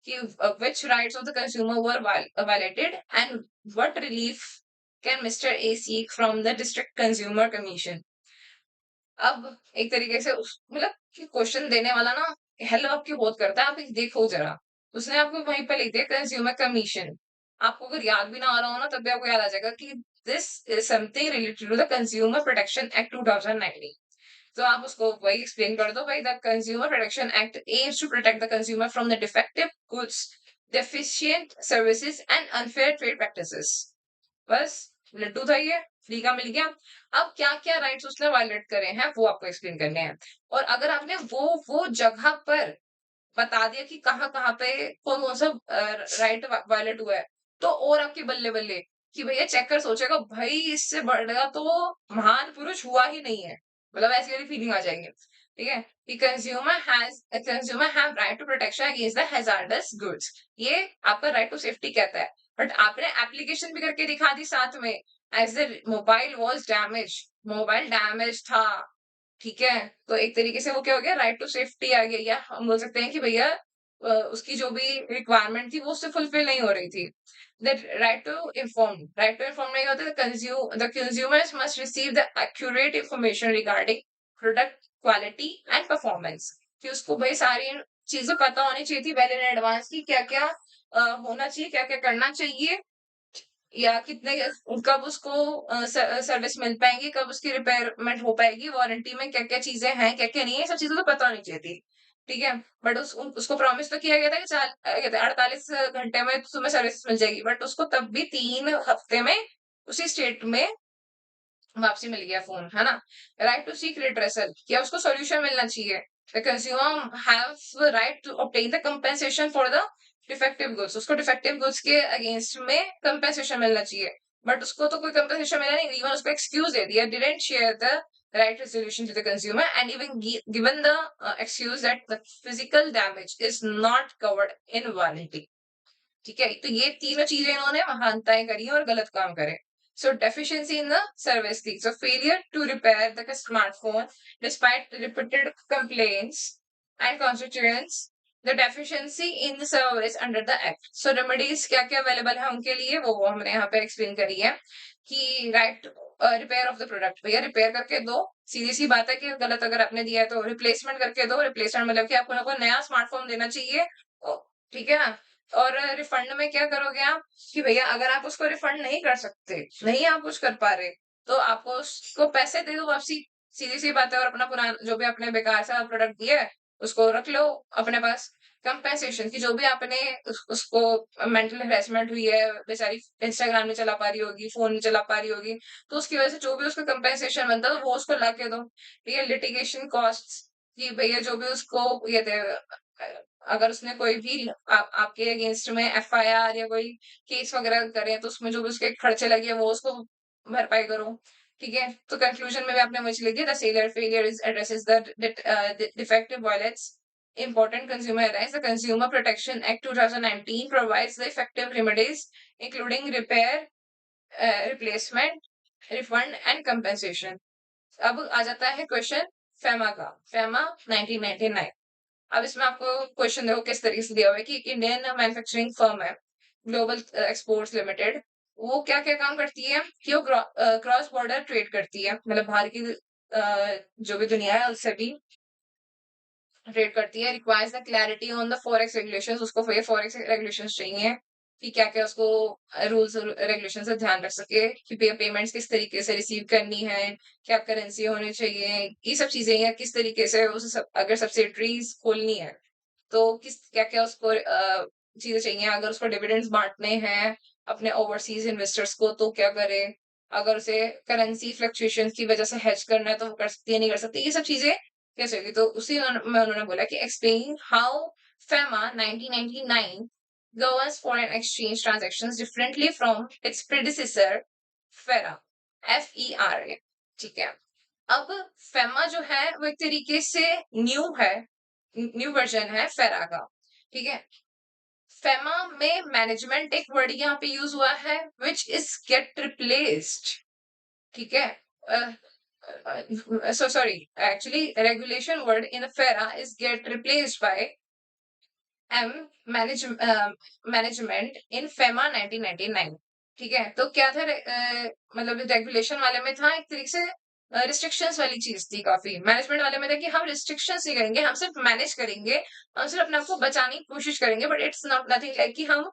[SPEAKER 1] कि which rights of the consumer were violated and what relief can Mr. A seek from the District Consumer Commission। अब एक तरीके से उस मतलब कि क्वेश्चन देने वाला ना हेल्प आपकी बहुत करता है, आप एक देखो जरा। उसने आपको वहीं पे लिख दिया कंज्यूमर कमीशन। आपको अगर याद भी ना आ रहा हो ना तब भी आपको याद आ जाएगा कि this is something related to the consumer protection act 2019। तो आप उसको वही एक्सप्लेन कर दो भाई, the consumer protection act aims to protect the consumer from the defective goods, deficient services and unfair trade practices. बस लड्डू था ये, फ्री का मिल गया। अब क्या क्या राइट्स उसने वायलेट करे हैं वो आपको एक्सप्लेन करने हैं। और अगर आपने वो जगह पर बता दिया कि कहाँ कहाँ पे कौन कौन सा राइट वायलेट हुआ है, तो और आपके बल्ले बल्ले कि भैया चेकर सोचेगा भाई इससे बढ़िया तो महान पुरुष हुआ ही नहीं है, मतलब ऐसी वाली फीलिंग आ जाएंगे। ठीक है कि consumer have right to protection against the hazardous goods, ये आपका राइट टू सेफ्टी कहता है। बट आपने एप्लीकेशन भी करके दिखा दी साथ में, as the mobile was damage, mobile damage था, ठीक है। तो एक तरीके से वो क्या हो गया, राइट टू सेफ्टी आ गया, या हम बोल सकते हैं कि भैया उसकी जो भी रिक्वायरमेंट थी वो उससे फुलफिल नहीं हो रही थी। दैट राइट टू इन्फॉर्म नहीं होता, the consumers must receive the accurate information regarding product quality and performance, कि उसको भाई सारी चीजें पता होनी चाहिए थी वेल इन एडवांस की क्या क्या होना चाहिए, क्या क्या करना चाहिए, या कितने कब उसको सर्विस मिल पाएंगी, कब उसकी रिपेयरमेंट हो पाएगी, वारंटी में क्या क्या चीजें हैं क्या क्या नहीं है, सब चीजें तो पता होनी चाहिए थी। ठीक है। बट उसको प्रॉमिस तो किया गया था कि 48 घंटे में तुम्हें सर्विस मिल जाएगी, बट उसको तब भी 3 हफ्ते में उसी स्टेट में वापसी मिल गया फोन, है ना। राइट टू सीक रिड्रेसल, या उसको सोल्यूशन मिलना चाहिए। The consumer have right to obtain the compensation for the defective goods, उसको डिफेक्टिव गुड्स के अगेंस्ट में कंपेंसेशन मिलना चाहिए। बट उसको तो कोई कंपेंसेशन मिला नहीं, इवन उसको एक्सक्यूज दे दिया, didn't share the right resolution to the consumer and even given the excuse that the physical damage is not covered in warranty। ठीक है, तो ये तीनों चीजें इन्होंने महानताएं करी और गलत काम करे। So deficiency in the service थी, so failure to repair the smartphone despite repeated complaints and constituents, the deficiency in the service under the act. So remedies क्या क्या अवेलेबल है उनके लिए वो हमने यहाँ पे एक्सप्लेन करी है कि right repair of the product, भैया रिपेयर करके दो। सीधी सी बात है कि गलत अगर आपने दिया है तो रिप्लेसमेंट करके दो, रिप्लेसमेंट मतलब कि आपको ना कोई नया स्मार्टफोन देना चाहिए। ठीक है ना। और रिफंड में क्या करोगे आप कि भैया अगर आप उसको रिफंड नहीं कर सकते, नहीं आप कुछ कर पा रहे, तो आपको उसको पैसे दे दो वापसी, सीधी सी बात है। और अपना पुराना जो भी आपने बेकार सा प्रोडक्ट दिया है उसको रख लो अपने पास। कंपेंसेशन की जो भी आपने उसको मेंटल हेरेसमेंट हुई है, बेचारी इंस्टाग्राम नहीं चला पा रही होगी, फोन नहीं चला पा रही होगी, तो उसकी वजह से जो भी उसका कंपेंसेशन बनता है वो उसको ला के दो। ठीक है। लिटिगेशन कॉस्ट, कि भैया जो भी उसको ये थे अगर उसने कोई भी आपके अगेंस्ट में एफआईआर या कोई केस वगैरह करे तो उसमें जो भी उसके खर्चे लगे हैं वो उसको भरपाई करो। ठीक है। तो कंक्लूजन में भी आपने मुझे लिख दिया, the failure is addresses the defective violates important consumer rights। The Consumer Protection Act 2019 provides the effective remedies including repair, replacement, refund and compensation। अब आ जाता है क्वेश्चन फेमा का, फेमा 1999। अब इसमें आपको क्वेश्चन देखो किस तरीके से दिया हुआ है कि इंडियन मैन्युफैक्चरिंग फर्म है ग्लोबल एक्सपोर्ट्स लिमिटेड, वो क्या क्या काम करती है कि वो क्रॉस बॉर्डर ट्रेड करती है, मतलब बाहर की जो भी दुनिया है उससे भी ट्रेड करती है। Requires the clarity on the forex regulations, उसको ये फॉरेक्स रेगुलेशंस चाहिए कि क्या क्या उसको रूल्स रेगुलेशन से ध्यान रख सके कि पेमेंट्स किस तरीके से रिसीव करनी है, क्या करेंसी होनी चाहिए, ये सब चीजें, या किस तरीके से उसे अगर सब्सिडरीज खोलनी है तो किस क्या क्या उसको चीजें चाहिए, अगर उसको डिविडेंड्स बांटने हैं अपने ओवरसीज इन्वेस्टर्स को तो क्या करे, अगर उसे करेंसी फ्लक्चुएशन की वजह से हेज करना है तो वो कर सकती है नहीं कर सकती, ये सब चीजें कैसे होगी। तो उसी में उन्होंने बोला कि explain how FEMA 1999 governs foreign exchange transactions differently from its predecessor फेरा, FERA। ठीक है, अब फेमा जो है वो एक तरीके से न्यू है, न्यू वर्जन है फेरा का। ठीक है, फेमा में मैनेजमेंट एक वर्ड यहाँ पे यूज हुआ है विच इज गेट रिप्लेस्ड। ठीक है, so sorry, actually regulation word in FERA is get replaced by M management in FEMA 1999। ठीक है, तो क्या था मतलब रेगुलेशन वाले में था एक तरीके से रिस्ट्रिक्शंस वाली चीज थी, काफी मैनेजमेंट वाले में था कि हम रिस्ट्रिक्शंस नहीं करेंगे, हम सिर्फ मैनेज करेंगे, हम सिर्फ अपने आप को बचाने की कोशिश करेंगे, but it's not nothing like कि हम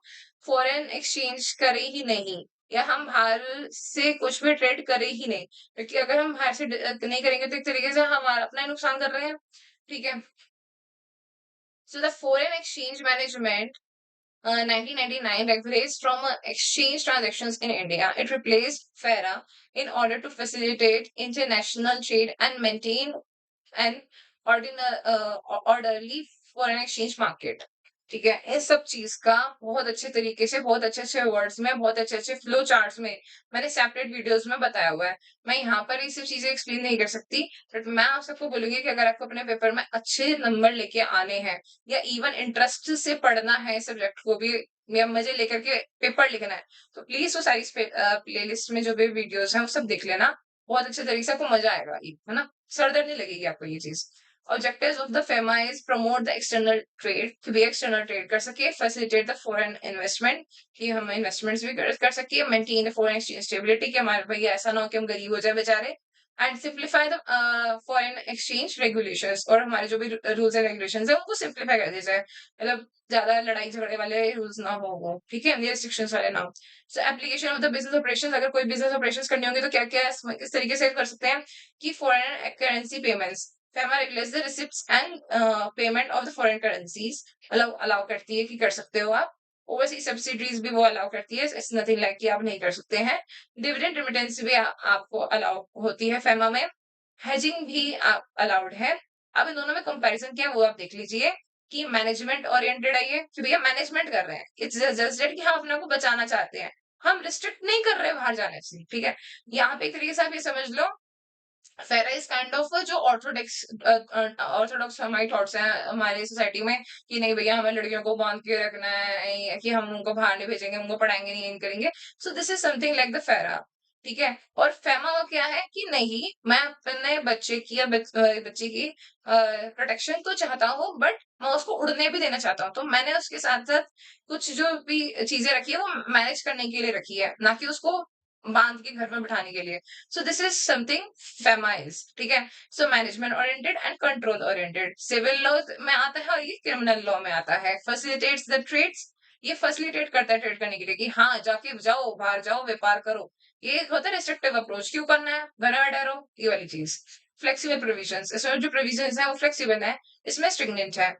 [SPEAKER 1] फॉरेन एक्सचेंज करें ही नहीं या हम बाहर से कुछ भी ट्रेड करें ही नहीं, क्योंकि अगर हम बाहर से नहीं करेंगे तो एक तरीके से हम अपना ही नुकसान कर रहे हैं। ठीक है, so the foreign exchange management 1999 regulates from exchange transactions in India. It replaced FERA in order to facilitate international trade and maintain an orderly foreign exchange market। ठीक है, इस सब चीज का बहुत अच्छे तरीके से, बहुत अच्छे अच्छे वर्ड्स में, बहुत अच्छे अच्छे फ्लो चार्ट्स में मैंने सेपरेट वीडियोस में बताया हुआ है। मैं यहाँ पर ये सब चीजें एक्सप्लेन नहीं कर सकती, बट मैं आप सबको बोलूंगी कि अगर आपको अपने पेपर में अच्छे नंबर लेके आने हैं या इवन इंटरेस्ट से पढ़ना है सब्जेक्ट को भी या मजे लेकर के पेपर लिखना है, तो प्लीज वो सारी प्ले लिस्ट में जो भी वीडियोस हैं वो सब देख लेना, बहुत अच्छे तरीके से आपको मजा आएगा, है ना, सरदर्द नहीं लगेगी आपको ये चीज। Objectives of the FEMA is promote the external trade, कि भी external trade कर सके, facilitate the foreign investment, कि हम investments भी कर सके, maintain the foreign exchange stability, कि हमारे भैया ऐसा ना हो कि हम गरीब हो जाए बेचारे, and simplify the foreign exchange regulations, और हमारे जो भी rules and regulations है उनको simplify कर दिया जाए, मतलब ज्यादा लड़ाई झगड़े वाले रूल्स ना हो वो, ठीक है, ये रिस्ट्रिक्शंस वाले ना हो। सो application of the business operations, अगर कोई बिजनेस ऑपरेशंस करने होंगे तो क्या क्या किस तरीके से कर सकते हैं कि foreign currency payments, FEMA regulates the receipts and payment of the foreign currencies, allow करती है कि कर सकते हो आप। ओवरसीज सब्सिडीज भी वो अलाउ करती है, इट्स नथिंग लाइक कि आप नहीं कर सकते हैं। डिविडेंड रिमिटेंस भी आपको अलाउ होती है फेमा में। हेजिंग भी आप अलाउड है। अब इन दोनों में कंपैरिजन क्या है वो आप देख लीजिए कि मैनेजमेंट ओरिएंटेड है ये कि भैया मैनेजमेंट कर रहे हैं, इट्स जस्ट दैट कि हम अपने को बचाना चाहते हैं, हम रिस्ट्रिक्ट नहीं कर रहे बाहर जाने से। ठीक है, यहाँ पे एक तरीके से आप ये समझ लो फेरा इज काइंड ऑफ जो ऑर्थोडॉक्स हमारी थॉट्स हैं हमारी सोसाइटी में कि नहीं भैया हमें लड़कियों को बांध के रखना है कि हम उनको बाहर नहीं भेजेंगे, उनको पढ़ाएंगे नहीं करेंगे। सो this is something like the फेरा। ठीक है, और फेमा का क्या है कि नहीं मैं अपने बच्चे की या बच्ची की प्रोटेक्शन तो चाहता हूँ, बट मैं उसको उड़ने भी देना चाहता हूँ, तो मैंने उसके साथ साथ कुछ जो भी चीजें रखी है वो मैनेज करने के लिए रखी है, ना कि उसको बांध के घर में बिठाने के लिए। So this is something FEMA is. ठीक है, so management oriented and control oriented civil law में आता है और ये क्रिमिनल लॉ में आता है। फैसिलिटेट्स द ट्रेड्स, ये फैसिलिटेट करता है ट्रेड करने के लिए कि हाँ जाके जाओ बाहर जाओ व्यापार करो। ये एक होता है रिस्ट्रिक्टिव अप्रोच, क्यों करना है घर में बैठे रहो, ये वाली चीज। फ्लेक्सिबल प्रोविजंस, इसमें जो प्रोविजंस है वो फ्लेक्सिबल है, इसमें स्ट्रिगनेंट है।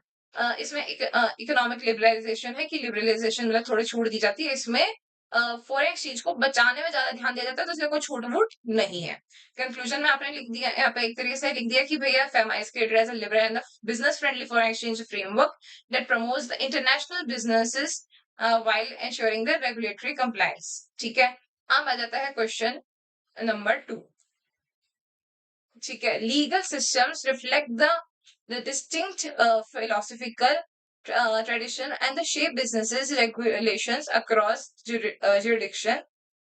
[SPEAKER 1] इसमें इकोनॉमिक लिबरलाइजेशन है कि लिबरलाइजेशन मतलब थोड़ी छूट दी जाती है, इसमें फॉरेन एक्सचेंज को बचाने में ज्यादा ध्यान दिया जाता है, तो इसमें कोई छूट वूट नहीं है। कंक्लूजन में आपने लिख दिया यहाँ पे एक तरीके से लिख दिया कि भैया FEMA is created as a liberal and business friendly foreign exchange framework that promotes the international businesses while ensuring the regulatory compliance। ठीक है, अब आ जाता है क्वेश्चन नंबर 2। ठीक है, legal systems reflect the distinct philosophical tradition and the shape businesses regulations across jurisdiction।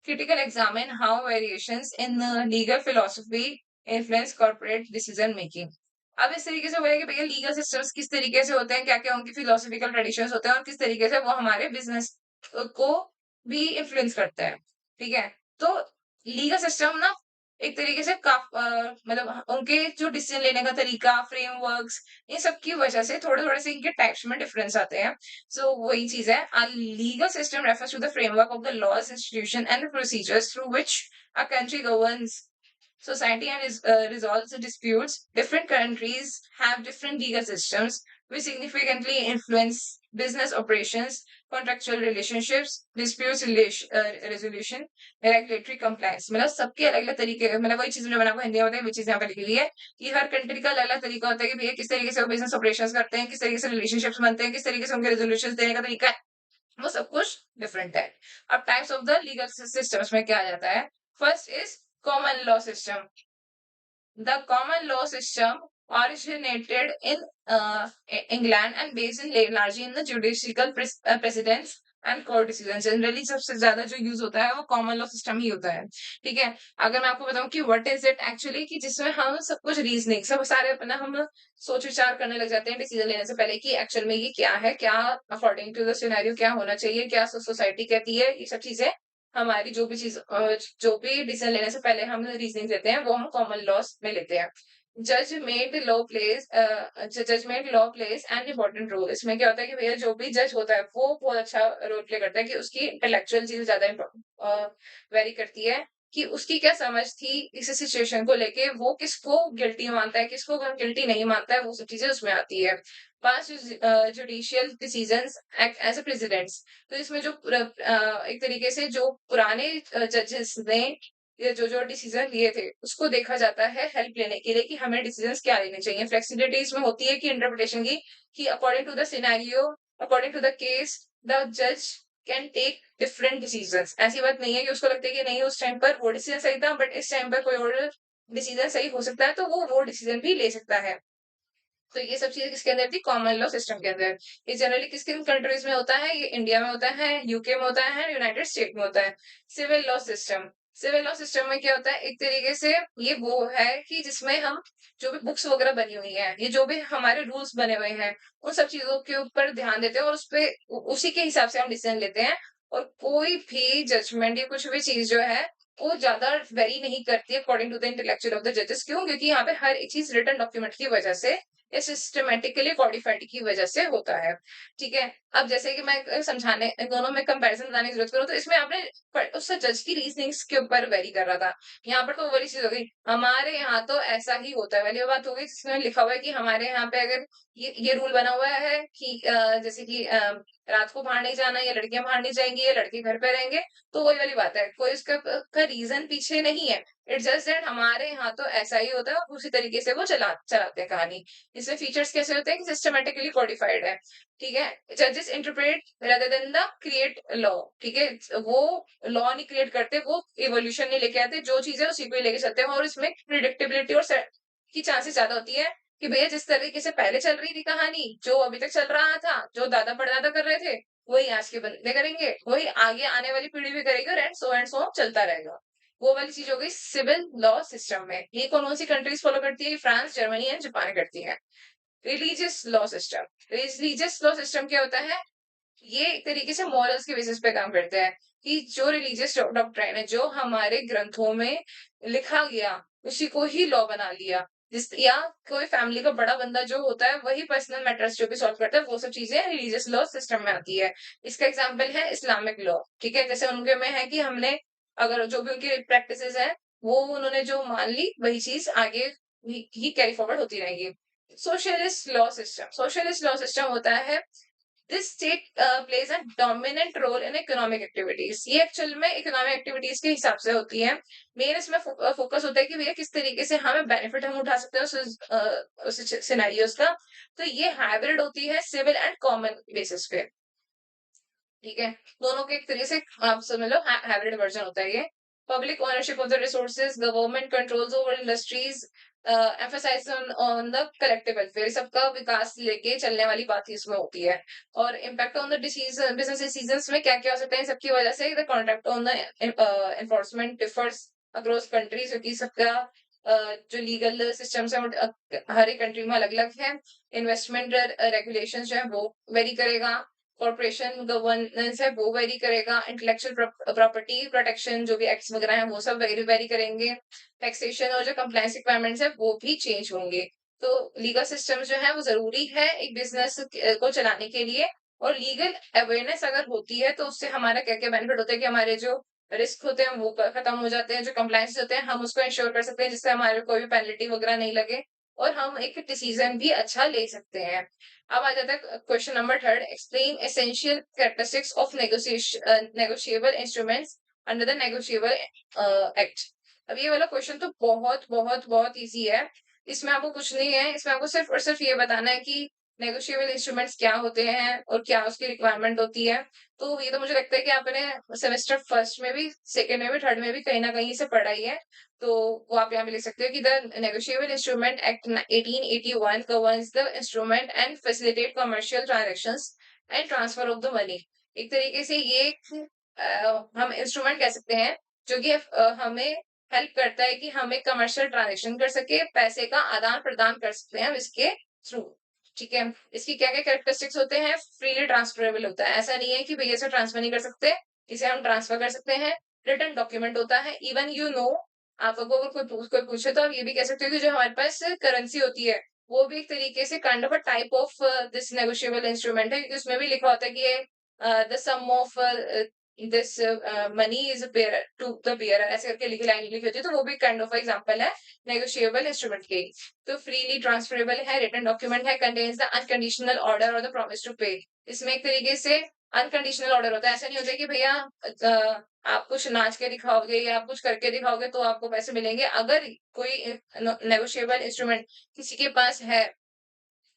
[SPEAKER 1] Critical examine how variations in the legal philosophy influence corporate decision making। अब इस तरीके से बोले कि भैया लीगल सिस्टम्स किस तरीके से होते हैं, क्या-क्या उनकी फिलोसॉफिकल ट्रेडिशंस होते हैं और किस तरीके से वो हमारे बिज़नेस को भी इन्फ्लुएंस करते हैं, ठीक है? तो लीगल सिस्टम ना एक तरीके से मतलब उनके जो डिसीजन लेने का तरीका, फ्रेमवर्क्स, इन सब की वजह से थोड़े-थोड़े से इनके टाइप्स में डिफरेंस आते हैं। सो वही चीज़ है, a legal system refers to the framework of the laws, institution and the procedures through which a country governs society and resolves the disputes. Different countries have different legal systems, which significantly influence business operations, contractual relationships, resolution, regulatory compliance. मतलब सबके अलग-अलग तरीके, मतलब वही चीज़ जो मैंने आपको हिंदी में बताई, वही चीज़ यहाँ पे लिखी हुई है कि हर कंट्री का अलग-अलग तरीका होता है कि भैया किस तरीके से वो बिज़नेस ऑपरेशंस करते हैं, किस तरीके से रिलेशनशिप्स बनते हैं, किस तरीके से उनके रेज़ोल्यूशंस देने का तरीका है, वो सब कुछ डिफरेंट है। अब types of the legal systems में क्या आ जाता है? First is common law system. The common law system originated in England and based in largely in the judicial precedents and court decisions. Generally सबसे ज्यादा जो यूज होता है वो कॉमन लॉ सिस्टम ही होता है, ठीक है? अगर मैं आपको बताऊं कि व्हाट इज इट एक्चुअली, कि जिसमें हम सब कुछ रीजनिंग सब सारे अपना हम सोच विचार करने लग जाते हैं डिसीजन लेने से पहले कि एक्चुअल में ये क्या है, क्या अकॉर्डिंग टू द सिनेरियो क्या होना चाहिए, क्या सोसाइटी कहती है, ये सब चीजें हमारी जो भी चीज जो भी डिसीजन लेने से पहले हम रीजनिंग लेते हैं वो हम कॉमन लॉस में लेते हैं। Judgement law plays an important role. इसमें क्या होता है कि भैया जो भी जज होता है वो बहुत अच्छा रोल प्ले करता है कि उसकी इंटेलेक्चुअल चीज ज्यादा वेरी करती है कि उसकी क्या समझ थी इस सिचुएशन को लेके, वो किसको गिल्टी मानता है, किसको गिल्टी नहीं मानता है, वो सब चीजें उसमें आती है। Past judicial decisions act as a precedents. तो इसमें जो एक तरीके से जो पुराने जजेस ने ये जो डिसीजन लिए थे उसको देखा जाता है हेल्प लेने के लिए कि हमें डिसीजंस क्या लेने चाहिए। फ्लेक्सिबिलिटी इसमें होती है कि इंटरप्रिटेशन की, कि according to the scenario, according to the case, the जज कैन टेक डिफरेंट डिसीजंस। ऐसी बात नहीं है कि उसको लगता है कि नहीं उस टाइम पर वो डिसीजन सही था बट इस टाइम पर कोई और डिसीजन सही हो सकता है, तो वो डिसीजन भी ले सकता है। तो ये सब चीजें किसके अंदर थी? कॉमन लॉ सिस्टम के अंदर। ये जनरली किस किन कंट्रीज में होता है? ये इंडिया में होता है, यूके में होता है, यूनाइटेड स्टेट में होता है। Civil law system. Civil law system में क्या होता है? एक तरीके से ये वो है कि जिसमें हम जो भी बुक्स वगैरह बनी हुई है, ये जो भी हमारे रूल्स बने हुए हैं, उन सब चीजों के ऊपर ध्यान देते हैं और उस पे उसी के हिसाब से हम डिसीजन लेते हैं। और कोई भी जजमेंट या कुछ भी चीज जो है वो ज्यादा वेरी नहीं करती according to the intellectual of the जजेस। क्यों? क्योंकि यहाँ पे हर एक चीज रिटन डॉक्यूमेंट की वजह से या सिस्टमेटिकली कॉडिफाइड की वजह से होता है, ठीक है? अब जैसे कि मैं समझाने दोनों में कंपैरिजन बताने की जरूरत करूँ तो इसमें आपने उससे जज की रीजनिंग्स के ऊपर वेरी कर रहा था। यहाँ पर तो वो वाली चीज हो गई, हमारे यहाँ तो ऐसा ही होता है वाली बात हो गई, जिसमें लिखा हुआ है कि हमारे यहाँ पे अगर ये रूल बना हुआ है कि जैसे कि रात को बाहर नहीं जाना, या लड़कियां बाहर नहीं जाएंगी, या लड़के घर पे रहेंगे, तो वही वाली बात है, कोई उसका का रीजन पीछे नहीं है। इट्स जस्ट दैट हमारे यहाँ तो ऐसा ही होता है और उसी तरीके से वो चलाते हैं कहानी। इसमें फीचर्स कैसे होते हैं कि सिस्टमेटिकली कोडिफाइड है, ठीक है? जजेस interpret rather than the create law, ठीक है? वो लॉ नहीं क्रिएट करते, वो इवोल्यूशन नहीं लेके आते, जो चीज है उसी को ही लेके चलते हैं। और इसमें प्रिडिक्टेबिलिटी और की चांसेस ज्यादा होती है कि भैया जिस तरीके से पहले चल रही थी कहानी, जो अभी तक चल रहा था, जो दादा परदादा कर रहे थे, वही आज के बंदे करेंगे, वही आगे आने वाली पीढ़ी भी करेगी, और एंड सो चलता रहेगा। वो वाली चीज हो गई सिविल लॉ सिस्टम में। ये कौन सी कंट्रीज फॉलो करती है? फ्रांस, जर्मनी एंड जापान करती है। Religious law system. Religious law system क्या होता है? ये एक तरीके से मॉरल्स के बेसिस पे काम करते हैं कि जो रिलीजियस डॉक्ट्राइन है, जो हमारे ग्रंथों में लिखा गया, उसी को ही लॉ बना लिया। जिस या कोई फैमिली का बड़ा बंदा जो होता है वही पर्सनल मैटर्स जो भी सॉल्व करता है, वो सब चीजें रिलीजियस लॉ सिस्टम में आती है। इसका एग्जांपल है इस्लामिक लॉ, ठीक है? जैसे उनके में है कि हमने अगर जो भी उनकी प्रैक्टिसेस है वो उन्होंने जो मान ली वही चीज आगे ही कैरी फॉरवर्ड होती रहेगी। Socialist law system. Socialist law system होता है this state plays a dominant role in economic activities. ये एक्चुअल में इकोनॉमिक एक्टिविटीज के हिसाब से होती है। मेन इसमें फोकस होता है कि भैया किस तरीके से हमें बेनिफिट हम उठा सकते हैं उस सिनेरियोस का। तो ये हाइब्रिड होती है सिविल एंड कॉमन बेसिस पे, ठीक है? दोनों के एक तरीके से आप समझ लो हाइब्रिड वर्जन होता है ये। Public ownership of the resources, government controls over industries, emphasise on the collective welfare, सबका विकास लेके चलने वाली बात ही इसमें होती है। और impact on the disease business decisions में क्या क्या हो सकता है सबकी वजह से? The contract on the enforcement differs across countries, क्योंकि सबका जो लीगल सिस्टम्स है हर एक कंट्री में अलग अलग है। इन्वेस्टमेंट रेगुलेशन जो है वो वेरी करेगा। कॉर्पोरेशन गवर्नेंस है वो वेरी करेगा। इंटेलेक्चुअल प्रॉपर्टी प्रोटेक्शन जो भी एक्ट्स वगैरह हैं वो सब वेरी वेरी करेंगे। टैक्सेशन और जो कंप्लायंस रिक्वायरमेंट्स है वो भी चेंज होंगे। तो लीगल सिस्टम जो है वो जरूरी है एक बिजनेस को चलाने के लिए। और लीगल अवेयरनेस अगर होती है तो उससे हमारा क्या क्या बेनिफिट होता है कि हमारे जो रिस्क होते हैं वो खत्म हो जाते हैं। जो कंप्लायंस होते हैं हम उसको इंश्योर कर सकते हैं जिससे हमारे कोई भी पेनल्टी वगैरह नहीं लगे। और हम एक डिसीजन भी अच्छा ले सकते हैं। अब आ जाता है question number third. Explain essential characteristics of negotiable instruments under the negotiable act. अब ये वाला क्वेश्चन तो बहुत बहुत बहुत इजी है। इसमें आपको कुछ नहीं है, इसमें आपको सिर्फ और सिर्फ ये बताना है कि नेगोशिएबल इंस्ट्रूमेंट्स क्या होते हैं और क्या उसकी रिक्वायरमेंट होती है। तो ये तो मुझे लगता है कि आपने सेमेस्टर फर्स्ट में भी, सेकेंड में भी, थर्ड में भी कहीं ना कहीं से पढ़ा ही है। तो वो आप यहाँ पे लिख सकते हो कि the negotiable instrument act 1881 governs the instrument and facilitate commercial transactions and transfer of the money. एक तरीके से ये हम इंस्ट्रूमेंट कह सकते हैं जो कि हमें हेल्प करता है कि हम एक कमर्शियल ट्रांजेक्शन कर सके, पैसे का आदान प्रदान कर सकते हैं हम इसके थ्रू। ठीक है। इसकी क्या क्या कैरेक्टरिस्टिक्स होते हैं? फ्रीली ट्रांसफरेबल होता है, ऐसा नहीं है कि भैया इसे ट्रांसफर नहीं कर सकते, इसे हम ट्रांसफर कर सकते हैं। रिटर्न डॉक्यूमेंट होता है। इवन आपको अगर कोई पूछे तो आप ये भी कह सकते हो कि जो हमारे पास करेंसी होती है वो भी एक तरीके से kind of a type of this negotiable instrument है, क्योंकि उसमें भी लिखा होता है कि ये the sum of this money is bearer to the bearer, ऐसे करके लिखी लाइन लिखी होती है। तो वो भी काइंड ऑफ एग्जांपल है नेगोशिएबल इंस्ट्रूमेंट के। तो फ्रीली ट्रांसफरेबल है, रिटर्न डॉक्यूमेंट है, कंटेन्स द अनकंडीशनल ऑर्डर और द प्रॉमिस टू पे। इसमें एक तरीके से अनकंडीशनल ऑर्डर होता है। ऐसा नहीं होता कि भैया आप कुछ नाच के दिखाओगे या आप कुछ करके दिखाओगे तो आपको पैसे मिलेंगे। अगर कोई नेगोशिएबल इंस्ट्रूमेंट किसी के पास है,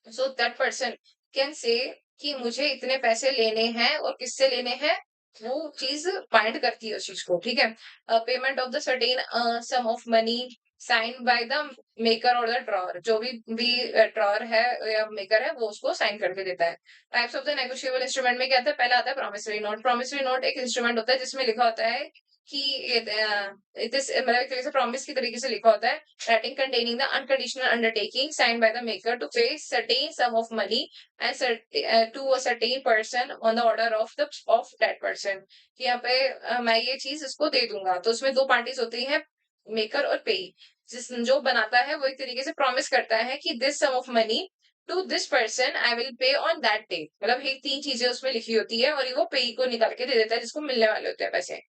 [SPEAKER 1] so that person can say कि मुझे इतने पैसे लेने हैं और किससे लेने हैं, वो चीज बाइंड करती है उस चीज को। ठीक है। Payment of the certain sum of money sign by the maker और द ड्रॉअर, जो भी ड्रॉअर है या मेकर है वो उसको साइन करके देता है। Types of the negotiable instrument में क्या आता है? पहला आता है प्रॉमिसरी नोट। प्रॉमिसरी नोट एक इंस्ट्रूमेंट होता है जिसमें लिखा होता है कि मतलब एक तरीके से प्रॉमिस की तरीके से लिखा होता है, writing containing the unconditional undertaking signed by the maker to pay certain sum of money and to a certain person on the order of that person। कि यहाँ पे मैं ये चीज इसको दे दूंगा। तो उसमें दो पार्टीज होती हैं, मेकर और पे। जिस जो बनाता है वो एक तरीके से प्रॉमिस करता है कि this sum of money to this person I will pay on that day. मतलब ये तीन चीजें उसमें लिखी होती है और ये वो पे को निकाल के दे देता है जिसको मिलने वाले होते हैं पैसे।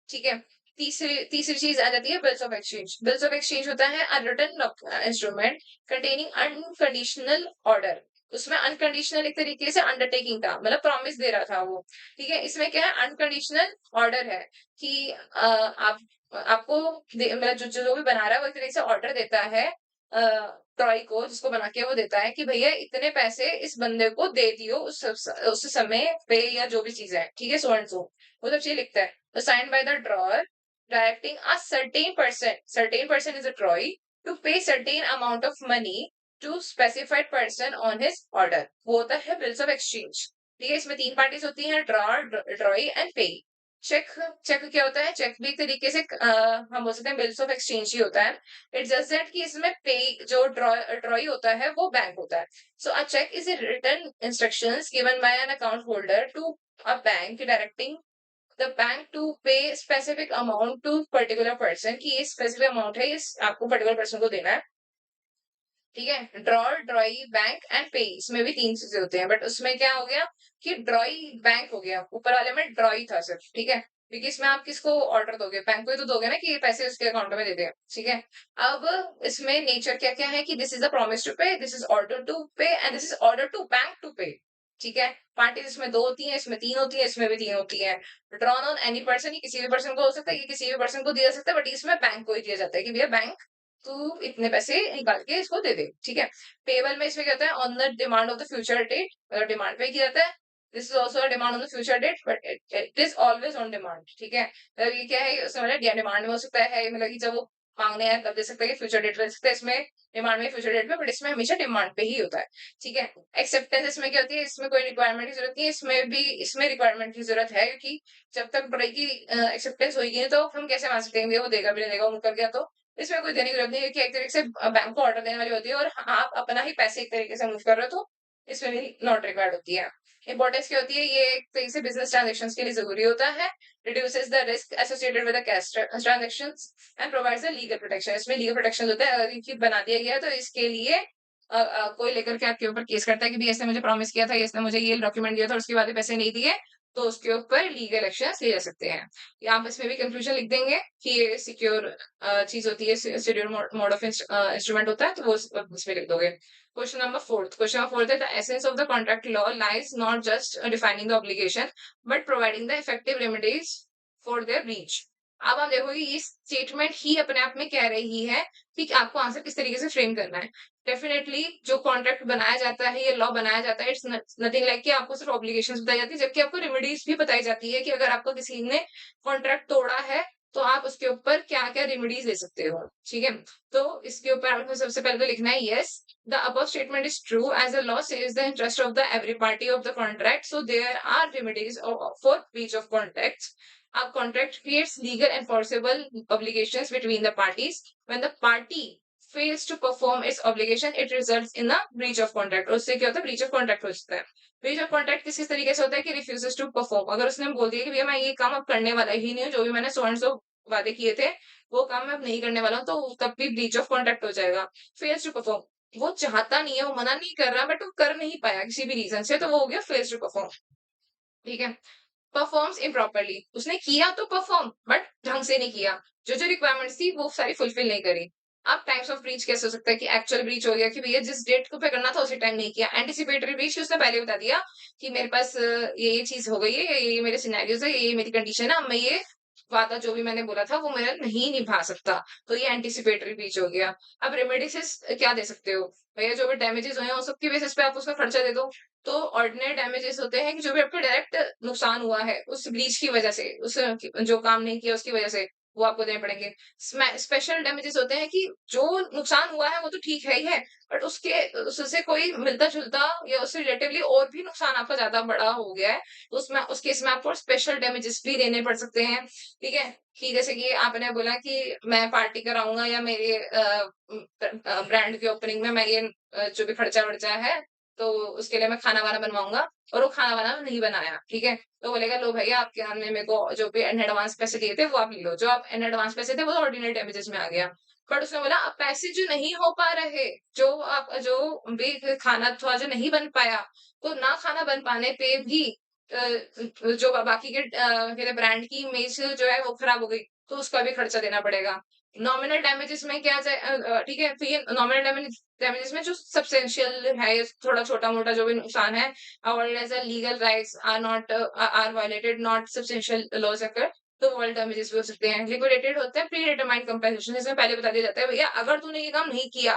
[SPEAKER 1] ठीक है। तीसरी तीसरी चीज आ जाती है bills of exchange. Bills of exchange होता है a written instrument containing unconditional order. उसमें अनकंडीशनल एक तरीके से अंडरटेकिंग था, मतलब प्रॉमिस दे रहा था वो। ठीक है। इसमें क्या है? अनकंडीशनल ऑर्डर है कि आप आपको मतलब जो भी बना रहा है वो एक तरीके से ऑर्डर देता है ट्रॉय को, जिसको बना के वो देता है कि भैया इतने पैसे इस बंदे को दे दियो उस समय पे या जो भी चीज है। ठीक है। सो एंड सो वो सब चीज लिखता है। signed by the drawer directing a certain person is a Troy to pay certain amount of money to specified person on his order। वो होता है bills of exchange। ठीक है। इसमें तीन पार्टीज होती हैं, ड्रॉर, ड्रॉई एंड पे। चेक चेक क्या होता है? चेक भी एक तरीके से हम बोल सकते हैं बिल्स ऑफ एक्सचेंज ही होता है। इट्स जस्ट दैट कि इसमें पे जो ड्रॉई होता है वो बैंक होता है। So a cheque is written instructions given by an account holder to a bank directing the bank to pay specific amount to particular person, की ये स्पेसिफिक अमाउंट है इस आपको पर्टिकुलर पर्सन को देना है। ठीक है। ड्रॉर, ड्रॉई, बैंक एंड पे, इसमें भी तीन चीजें होती हैं। बट उसमें क्या हो गया कि ड्रॉई बैंक हो गया, ऊपर वाले में ड्रॉई था सिर्फ। ठीक है। क्योंकि इसमें आप किसको ऑर्डर दोगे? बैंक को ही तो दोगे ना कि ये पैसे उसके अकाउंट में दे दे। ठीक है। अब इसमें नेचर क्या क्या है कि this is the promise to pay, this is order to pay and this is order to bank to pay. ठीक है। पार्टीज इसमें दो होती है, इसमें तीन होती है, इसमें भी तीन होती है। ड्रॉन ऑन एनी पर्सन, ये किसी भी पर्सन को हो सकता है, ये किसी भी पर्सन को दिया जा सकता है, बट इसमें बैंक को ही दिया जाता है कि भैया बैंक तू इतने पैसे निकाल के इसको दे दे। ठीक है। पेबल में इसमें क्या होता है? On the demand of the future date, मतलब डिमांड पे किया जाता है। This is also demand on the future date but it is always on demand. ठीक है। मतलब ये क्या है? उसमें मतलब डिमांड में हो सकता है, मतलब कि जब वो मांगने आए तब दे सकता है, कि फ्यूचर डेट दे सकता है। इसमें डिमांड में, फ्यूचर डेट में, बट इसमें हमेशा डिमांड पे ही होता है। ठीक है। एक्सेप्टेंस इसमें क्या होती है? इसमें कोई रिक्वायरमेंट की जरूरत नहीं है, इसमें भी इसमें रिक्वायरमेंट की जरूरत है, क्योंकि जब तक बड़े की एक्सेप्टेंस होगी नहीं तो हम कैसे मान सकते हैं भैया वो देगा भी नहीं देगा, वो मुकर गया तो। इसमें कोई देने की जरूरत नहीं है कि एक तरीके से बैंक को ऑर्डर देने वाली होती है और आप अपना ही पैसे एक तरीके से मूव कर रहे हो, तो इसमें भी नॉट रिक्वायर्ड होती है। इंपॉर्टेंस क्या होती है, ये एक तरीके से बिजनेस ट्रांजेक्शन के लिए जरूरी होता है। Reduces the risk associated with the cash transaction and provides the legal protection. इसमें लीगल प्रोटेक्शन होता है, अगर ये बना दिया गया है तो इसके लिए कोई लेकर के आपके ऊपर केस करता है कि भाई इसने मुझे प्रॉमिस किया था, इसने मुझे ये डॉक्यूमेंट दिया था और उसके बाद ये पैसे नहीं दिए, तो उसके ऊपर लीगल एक्शन लिए जा सकते हैं। या आप इसमें भी कंक्लूजन लिख देंगे कि ये सिक्योर चीज होती है, सिक्योर मोड ऑफ इंस्ट्रूमेंट होता है, तो वो उसमें लिख दोगे। क्वेश्चन नंबर 4 है the essence of the contract law lies not just defining the obligation but providing the effective remedies for their breach. अब आप देखोगे ये स्टेटमेंट ही अपने आप में कह रही है कि आपको आंसर किस तरीके से फ्रेम करना है। डेफिनेटली जो कॉन्ट्रैक्ट बनाया जाता है, ये लॉ बनाया जाता है, इट्स नथिंग लाइक कि आपको सिर्फ ऑब्लिगेशंस बताई जाती है, जबकि आपको रेमेडीज भी बताई जाती है कि अगर आपको किसी ने कॉन्ट्रैक्ट तोड़ा है तो आप उसके ऊपर क्या क्या रेमेडीज ले सकते हो। ठीक है, तो इसके ऊपर आपको सबसे पहले तो लिखना है yes the above statement is true as the law says the interest of the every party of the contract, so there are remedies for breach of contract. A contract creates legal enforceable obligations between the parties. When the party fails to perform its obligation, it results in a breach of contract. और उससे क्या होता है, breach of contract हो जाता है। breach of contract किस तरीके से होता है कि refuses to perform, अगर उसने बोल दिया कि भैया मैं ये काम अब करने वाला ही नहीं हूँ, जो भी मैंने सो एंड सो वादे किए थे वो काम मैं अब नहीं करने वाला हूँ, तो तब भी breach of contract हो जाएगा। fails to perform, वो चाहता नहीं है, वो मना नहीं कर रहा, बट वो कर नहीं पाया किसी भी रीजन से, तो वो हो गया fails to perform। ठीक है, परफॉर्म्स इम्प्रॉपरली, उसने किया तो परफॉर्म बट ढंग से नहीं किया, जो जो रिक्वायरमेंट्स थी वो सारी फुलफिल नहीं करी। अब टाइप्स ऑफ ब्रीच कैसे हो सकता है कि एक्चुअल ब्रीच हो गया कि भैया जिस डेट को पे करना था उसी टाइम नहीं किया। एंटिसिपेटरी ब्रीच उसने पहले बता दिया कि मेरे पास ये चीज हो गई है, ये मेरे सिनेरियोज है, ये मेरी कंडीशन है, अब मैं ये वादा जो भी मैंने बोला था वो मेरा नहीं निभा सकता, तो ये एंटिसिपेटरी ब्रीच हो गया। अब रेमेडिस क्या दे सकते हो, भैया जो भी डैमेजेस हुए हैं उस सबकी बेसिस पे आप उसका खर्चा दे दो। तो ऑर्डिनरी डैमेजेस होते हैं कि जो भी आपको डायरेक्ट नुकसान हुआ है उस ब्रीच की वजह से, उस जो काम नहीं किया उसकी वजह से, वो आपको देने पड़ेंगे। स्पेशल डैमेजेस होते हैं कि जो नुकसान हुआ है वो तो ठीक है ही है, बट उसके उससे कोई मिलता जुलता या उससे रिलेटिवली और भी नुकसान आपका ज्यादा बड़ा हो गया है, तो उसमें उस केस में आपको स्पेशल डैमेजेस भी देने पड़ सकते हैं। ठीक है, कि जैसे कि आपने बोला कि मैं पार्टी कराऊंगा या मेरे ब्रांड की ओपनिंग में मैं ये जो भी खर्चा वर्चा है तो उसके लिए मैं खाना वाना बनवाऊंगा, और वो खाना वाना नहीं बनाया। ठीक है, तो बोलेगा लो भैया आपके हमने मेरे को जो भी इन एडवांस पैसे दिए थे वो आप ले लो, जो आप इन एडवांस पैसे थे वो ऑर्डिनरी डैमेजेस में आ गया। बट उसने बोला अब पैसे जो नहीं हो पा रहे, जो आप जो भी खाना था जो नहीं बन पाया, तो ना खाना बन पाने पे भी जो बाकी के ब्रांड की इमेज जो है वो खराब हो गई, तो उसका भी खर्चा देना पड़ेगा। नॉमिनल डैमेजेस में क्या ठीक है, तो ये नॉमिनल डैमेजेस में जो सब्सटेंशियल है, थोड़ा छोटा मोटा जो भी नुकसान है, avoided as a legal rights are not are violated not substantial loss occur, तो वर्ल्ड डैमेजेस भी हो सकते हैं। लिक्विडेटेड होते हैं प्री डिटरमाइंड कंपेंसेशन, इसमें पहले बता दिया जाता है भैया अगर तूने ये काम नहीं किया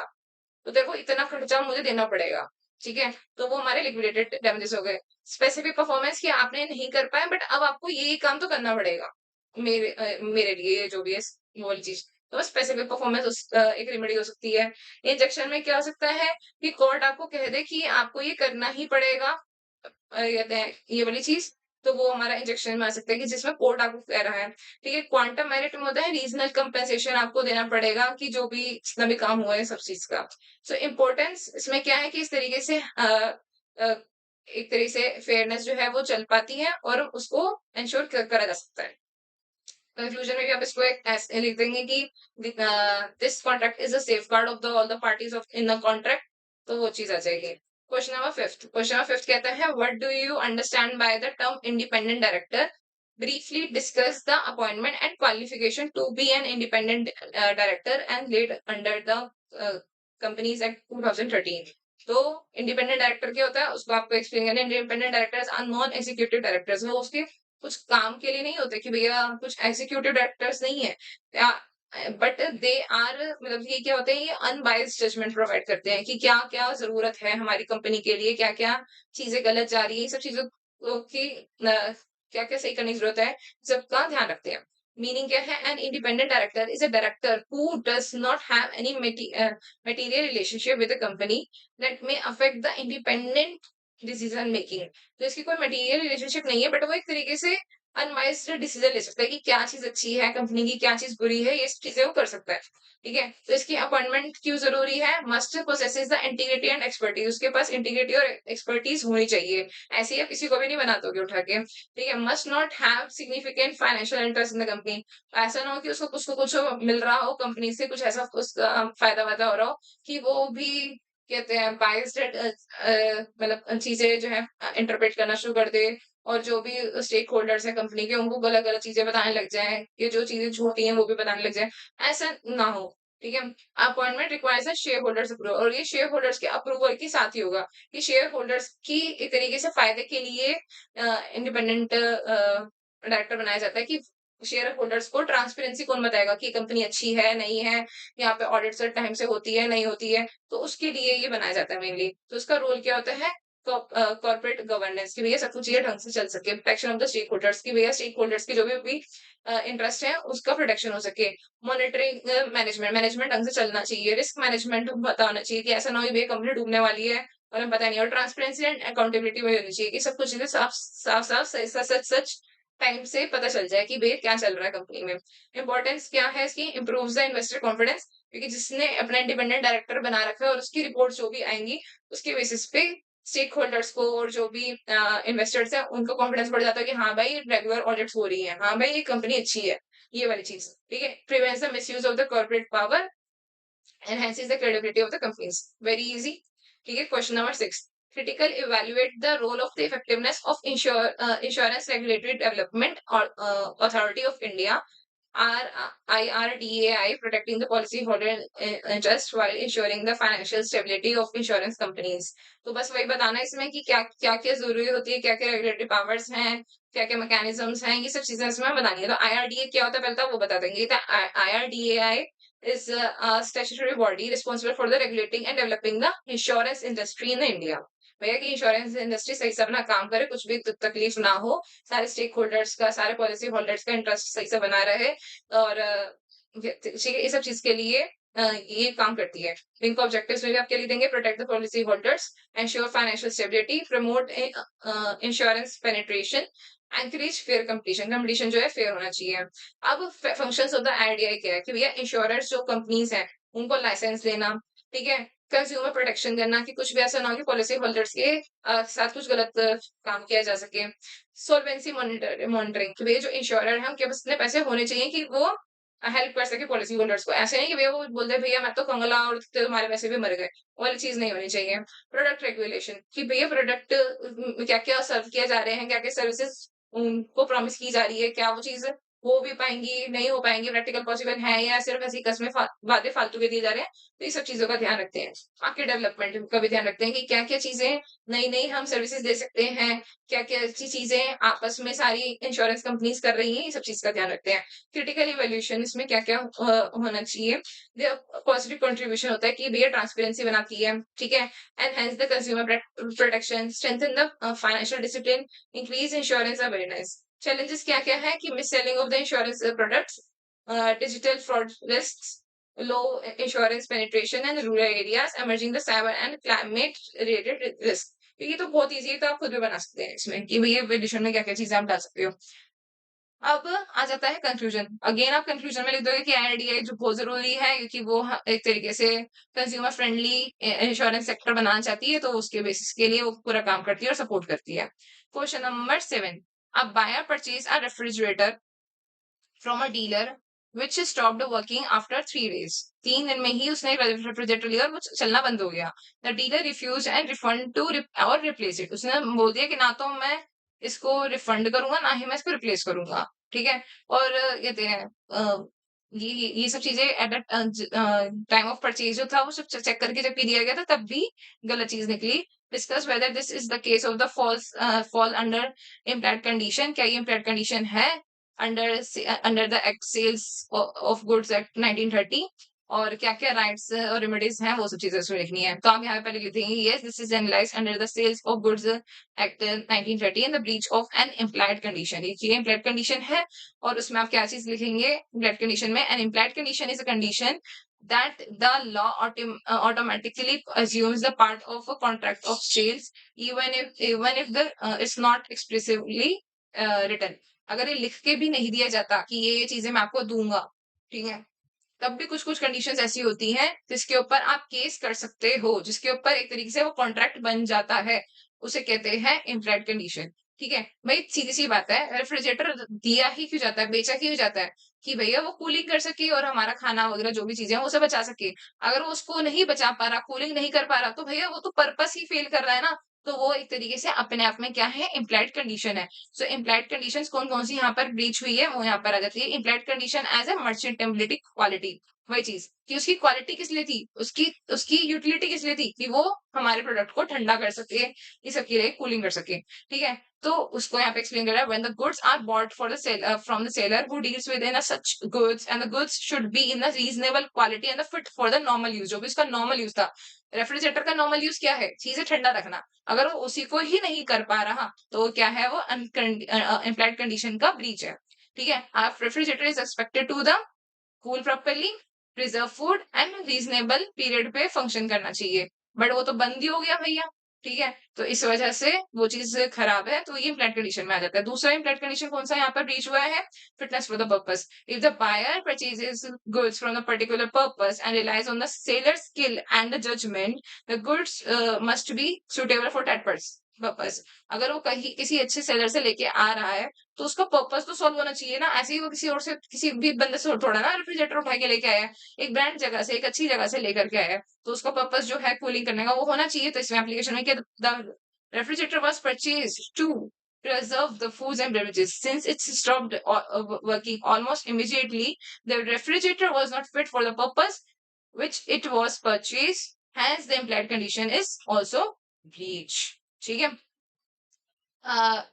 [SPEAKER 1] तो तेरे को इतना खर्चा मुझे देना पड़ेगा। ठीक है, तो वो हमारे लिक्विडेटेड डैमेजेस हो गए। स्पेसिफिक परफॉर्मेंस की आपने नहीं कर पाए बट अब आपको ये काम तो करना पड़ेगा मेरे लिए, ये जो भी है वो वाली चीज, तो स्पेसिफिक परफॉर्मेंस एक रेमेडी हो सकती है। इंजेक्शन में क्या हो सकता है कि कोर्ट आपको कह दे कि आपको ये करना ही पड़ेगा, कहते हैं ये वाली चीज, तो वो हमारा इंजेक्शन में आ सकता है कि जिसमें कोर्ट आपको कह रहा है। ठीक है, क्वांटम मेरिट में होता है रीजनल कंपेंसेशन आपको देना पड़ेगा कि जो भी जितना भी काम हुआ है सब चीज का। सो इम्पोर्टेंस इसमें क्या है कि इस तरीके से एक तरीके से फेयरनेस जो है वो चल पाती है और उसको इंश्योर करा जा सकता है। कंक्लूजन में भी आप इसको एक ऐसे लिख देंगे कि this contract is a safe guard of the all the parties of in the contract, तो वो चीज आ जाएगी। क्वेश्चन नंबर 5 कहता है what do you understand by the term independent director, briefly discuss the appointment and qualification to be an independent director and laid under the uh, companies act 2013। तो independent director क्या होता है उसको आपको explain करना है। Independent directors are non executive directors, वो उसके कुछ काम के लिए नहीं होते कि भैया कुछ एग्जीक्यूटिव डायरेक्टर्स नहीं है, बट दे आर मतलब ये क्या होते हैं, ये अनबायस्ड जजमेंट प्रोवाइड करते हैं कि क्या क्या जरूरत है हमारी कंपनी के लिए, क्या क्या चीजें गलत जा रही है, ये सब चीजों की क्या क्या सही करने की जरूरत है, सबका ध्यान रखते हैं। मीनिंग क्या है, an independent director is a director who does not have any material relationship with the company that may affect the independent decision making. तो इसकी कोई मटेरियल रिलेशनशिप नहीं है बट वो एक तरीके से अनवाइज्ड डिसीजन ले सकता है कि क्या चीज अच्छी है कंपनी की, क्या चीज बुरी है, ये सब चीजें वो कर सकता है। ठीक है, तो इसकी अपॉइंटमेंट क्यों जरूरी है? Must possesses the integrity and expertise, उसके पास इंटीग्रिटी और एक्सपर्टीज होनी चाहिए। ऐसे ही आप किसी को भी नहीं बना दोगे उठा के। ठीक है, must not have significant financial interest in the company, ऐसा ना हो कि उसको कुछ तो कुछ मिल रहा हो कंपनी से, कुछ ऐसा उसका फायदा वायदा हो रहा हो कि वो भी कहते हैं बायस्ड मतलब चीजें जो है इंटरप्रेट करना शुरू कर दे, और जो भी स्टेक होल्डर्स है कंपनी के उनको गलत गलत चीजें बताने लग जाए, ये जो चीजें झूठी हैं वो भी बताने लग जाए, ऐसा ना हो। ठीक है, अपॉइंटमेंट रिक्वायर्स है शेयर होल्डर्स अप्रूवल, और ये शेयर होल्डर्स के अप्रूवल के साथ ही होगा कि शेयर होल्डर्स की एक तरीके से फायदे के लिए इंडिपेंडेंट डायरेक्टर बनाया जाता है कि शेयर होल्डर्स को ट्रांसपेरेंसी कौन बताएगा कि कंपनी अच्छी है नहीं है, यहाँ पे ऑडिट टाइम से होती है नहीं होती है, तो उसके लिए ये बनाया जाता है मेनली। तो उसका रोल क्या होता है? कॉर्पोरेट गवर्नेंस की भैया सब कुछ ये ढंग से चल सके, protection of the stake holders की भैया स्टेक होल्डर्स के जो भी इंटरेस्ट है उसका प्रोटेक्शन हो सके, मॉनिटरिंग मैनेजमेंट मैनेजमेट ढंग से चलना चाहिए, रिस्क मैनेजमेंट पता होना चाहिए कि ऐसा ना हो भैया कंपनी डूबने वाली है और हमें पता नहीं, और ट्रांसपेरेंसी एंड अकाउंटेबिलिटी में होनी चाहिए कि सब कुछ चीजें साफ साफ साफ सच सच सच टाइम से पता चल जाए कि भैया क्या चल रहा है कंपनी में। इंपॉर्टेंस क्या है इसकी? इंप्रूव द इन्वेस्टर कॉन्फिडेंस, क्योंकि जिसने अपना इंडिपेंडेंट डायरेक्टर बना रखा है और उसकी रिपोर्ट जो भी आएंगी उसके बेसिस पे स्टेक होल्डर्स को और जो भी इन्वेस्टर्स है उनको कॉन्फिडेंस बढ़ जाता है कि हाँ भाई रेगुलर ऑडिट्स हो रही है, हाँ भाई ये कंपनी अच्छी है, ये वाली चीज। ठीक है, prevents the misuse of the corporate power, enhances the credibility of the companies. Very easy. ठीक है, question number 6, critical evaluate the role of the effectiveness of insurance regulatory development or authority of India, IRDAI, protecting the policyholder interest while ensuring the financial stability of insurance companies। तो बस वही बताना है इसमें कि क्या क्या क्या जरूरी होती है, क्या क्या रेगुलेटरी पावर्स हैं, क्या क्या मैकेनिज्म्स हैं, ये सब चीजें इसमें बतानी है। तो आईआरडीए क्या होता है पहले तो वो बता देंगे। IRDAI is a statutory body responsible for the regulating and developing the insurance industry in India। भैया कि इंश्योरेंस इंडस्ट्री सही से अपना काम करे, कुछ भी तकलीफ ना हो, सारे स्टेक होल्डर्स का, सारे पॉलिसी होल्डर्स का इंटरेस्ट सही से बना रहे, और ठीक है, ये सब चीज के लिए ये काम करती है। इनको ऑब्जेक्टिव्स में भी आपके लिए देंगे, protect the policy holders, ensure financial stability, promote insurance penetration, encourage fair competition, competition जो है फेयर होना चाहिए। अब फंक्शंस ऑफ द आरडीआई क्या है कि भैया इंश्योरेंस जो कंपनीज हैं उनको लाइसेंस देना, ठीक है, कंज्यूमर प्रोटेक्शन करना कि कुछ भी ऐसा ना हो कि पॉलिसी होल्डर्स के साथ कुछ गलत काम किया जा सके, सोलवेंसी मॉनिटरिंग कि भैया जो इंश्योरर है उनके पास इतने पैसे होने चाहिए कि वो हेल्प कर सके पॉलिसी होल्डर्स को, ऐसे नहीं कि भैया वो बोल दे भैया मैं तो कंगला और तुम्हारे पैसे भी मर गए, वो वाली चीज नहीं होनी चाहिए। प्रोडक्ट रेगुलेशन कि भैया प्रोडक्ट क्या क्या सर्व किया जा रहे हैं, क्या क्या सर्विसेज उनको प्रॉमिस की जा रही है, क्या वो चीज हो भी पाएंगी नहीं हो पाएंगी, प्रैक्टिकल पॉसिबल है या सिर्फ ऐसी कस्में वादे फालतू के दिए जा रहे हैं। तो ये सब चीजों का ध्यान रखते हैं। मार्केट डेवलपमेंट का भी ध्यान रखते हैं कि क्या क्या चीजें नई नई हम सर्विसेज दे सकते हैं, क्या क्या अच्छी चीजें आपस में सारी इंश्योरेंस कंपनीज कर रही हैं, ये सब चीज का ध्यान रखते हैं। क्रिटिकल इवैल्यूएशन इसमें क्या क्या होना चाहिए, पॉजिटिव कंट्रीब्यूशन होता है कि भैया ट्रांसपेरेंसी बनाती है, ठीक है, enhance the consumer protection, strengthen the financial discipline, increase insurance awareness. Challenges क्या क्या है कि miss selling of the insurance products, digital fraud risks, low insurance penetration in rural areas, emerging the cyber and climate related risk। तो ये तो बहुत easy है, तो आप खुद भी बना सकते हैं इसमें कि भैया एडिशन में क्या क्या चीजें आप डाल सकते हो। अब आ जाता है कंक्लूजन। अगेन आप कंक्लूजन में लिख दोगे कि आईआरडीआई जो बहुत जरूरी है क्योंकि वो एक तरीके से कंज्यूमर फ्रेंडली इंश्योरेंस सेक्टर बनाना चाहती है, तो उसके बेसिस के लिए वो पूरा काम करती है और सपोर्ट करती है। क्वेश्चन नंबर 7, अब buyer purchase a refrigerator from a dealer which stopped working after 3 days। 3 दिन में ही उसने रेफ्रिजरेटर लिया और वो चलना बंद हो गया। The dealer refuse and refund to और रिप्लेस इट, उसने बोल दिया कि ना तो मैं इसको रिफंड करूंगा ना ही मैं इसको रिप्लेस करूंगा। ठीक है, और कहते हैं ये सब चीजें एट टाइम ऑफ परचेज जो था वो सब चेक करके जब भी दिया गया था तब भी गलत चीज निकली। Discuss whether this is the case of the false fall under implied condition, क्या ये इम्प्लाइड कंडीशन है under under the act sales of goods act 1930, और क्या क्या राइट्स और रेमेडीज हैं वो सब चीजें उसमें लिखनी है। तो आप यहाँ पे पहले लिखेंगे yes this is analyse under the sales of goods act 1930 and the breach of an implied condition, ये इम्प्लाइड कंडीशन है। और उसमें आप क्या चीज लिखेंगे इम्प्लाइड कंडीशन में? An implied condition is a condition that the law automatically assumes the part of a contract of sales even if the it's not expressively written। अगर ये लिख के भी नहीं दिया जाता कि ये चीजें मैं आपको दूंगा, ठीक है, तब भी कुछ-कुछ कंडीशंस ऐसी होती हैं जिसके ऊपर आप केस कर सकते हो, जिसके ऊपर एक तरीके से वो कॉन्ट्रैक्ट बन जाता है। उसे कहते हैं इम्प्लॉयड कंडीशन। ठीक है? भई सीधी-सी बात है, रेफ्रिजरेटर दिया ही क्यों जाता है, बेचा क्यों जाता है? कि भैया वो कूलिंग कर सके और हमारा खाना वगैरह जो भी चीज़ें हैं, वो सब बचा सके। अगर वो उसको नहीं बचा पा रहा, कूलिंग नहीं कर पा रहा, तो भैया वो तो पर्पस ही फेल कर रहा है ना। तो वो एक तरीके से अपने आप में क्या है, इम्प्लॉयड कंडीशन है। सो इम्प्लॉयड कंडीशंस कौन-कौन सी यहाँ पर ब्रीच हुई है, वो यहाँ पर आ जाती है। Implied condition as a merchantability quality. वही चीज़ कि उसकी क्वालिटी किस लिए थी? उसकी उसकी यूटिलिटी किस लिए थी? कि वो हमारे प्रोडक्ट को ठंडा कर सके, ये सब के लिए कूलिंग कर सके, ठीक है? तो उसको यहाँ पे एक्सप्लेन कर रहा है when the goods are bought for the from the seller who deals with in such goods and the goods should be in the reasonable quality and the fit for the normal use. जो भी उसका normal use था, refrigerator का normal use क्या है? चीजें ठंडा रखना। अगर वो उसी को ही नहीं कर पा रहा, तो क्या है वो इम्प्लाइड कंडीशन का ब्रीच है। ठीक है? Refrigerator is expected to the cool properly, preserve food and reasonable period पे फंक्शन करना चाहिए। बट वो तो बंद ही हो गया भैया, ठीक है? तो इस वजह से वो चीज खराब है, तो ये इम्प्लाइड कंडीशन में आ जाता है। दूसरा इम्प्लाइड कंडीशन कौन सा यहाँ पर रीच हुआ है? Fitness for the purpose. If the buyer purchases goods from the particular purpose and relies on the seller skill and the judgement, the goods must be suitable for that purpose. अगर वो कहीं किसी अच्छे seller से लेके आ रहा है, तो उसका पर्पस तो सॉल्व होना चाहिए ना। ऐसे ही वो किसी और से, किसी भी बंदे से थोड़ा ना रेफ्रिजरेटर उठा के लेके आया है। एक ब्रांड जगह से, एक अच्छी जगह से लेकर के आया है, तो उसका पर्पस जो है कूलिंग करने का वो होना चाहिए। तो इसमें एप्लीकेशन में क्या, the refrigerator was purchased to preserve the foods and beverages. Since it stopped working almost immediately, the refrigerator was not fit for the purpose which it was purchased. Hence, the implied condition is also breach. ठीक है?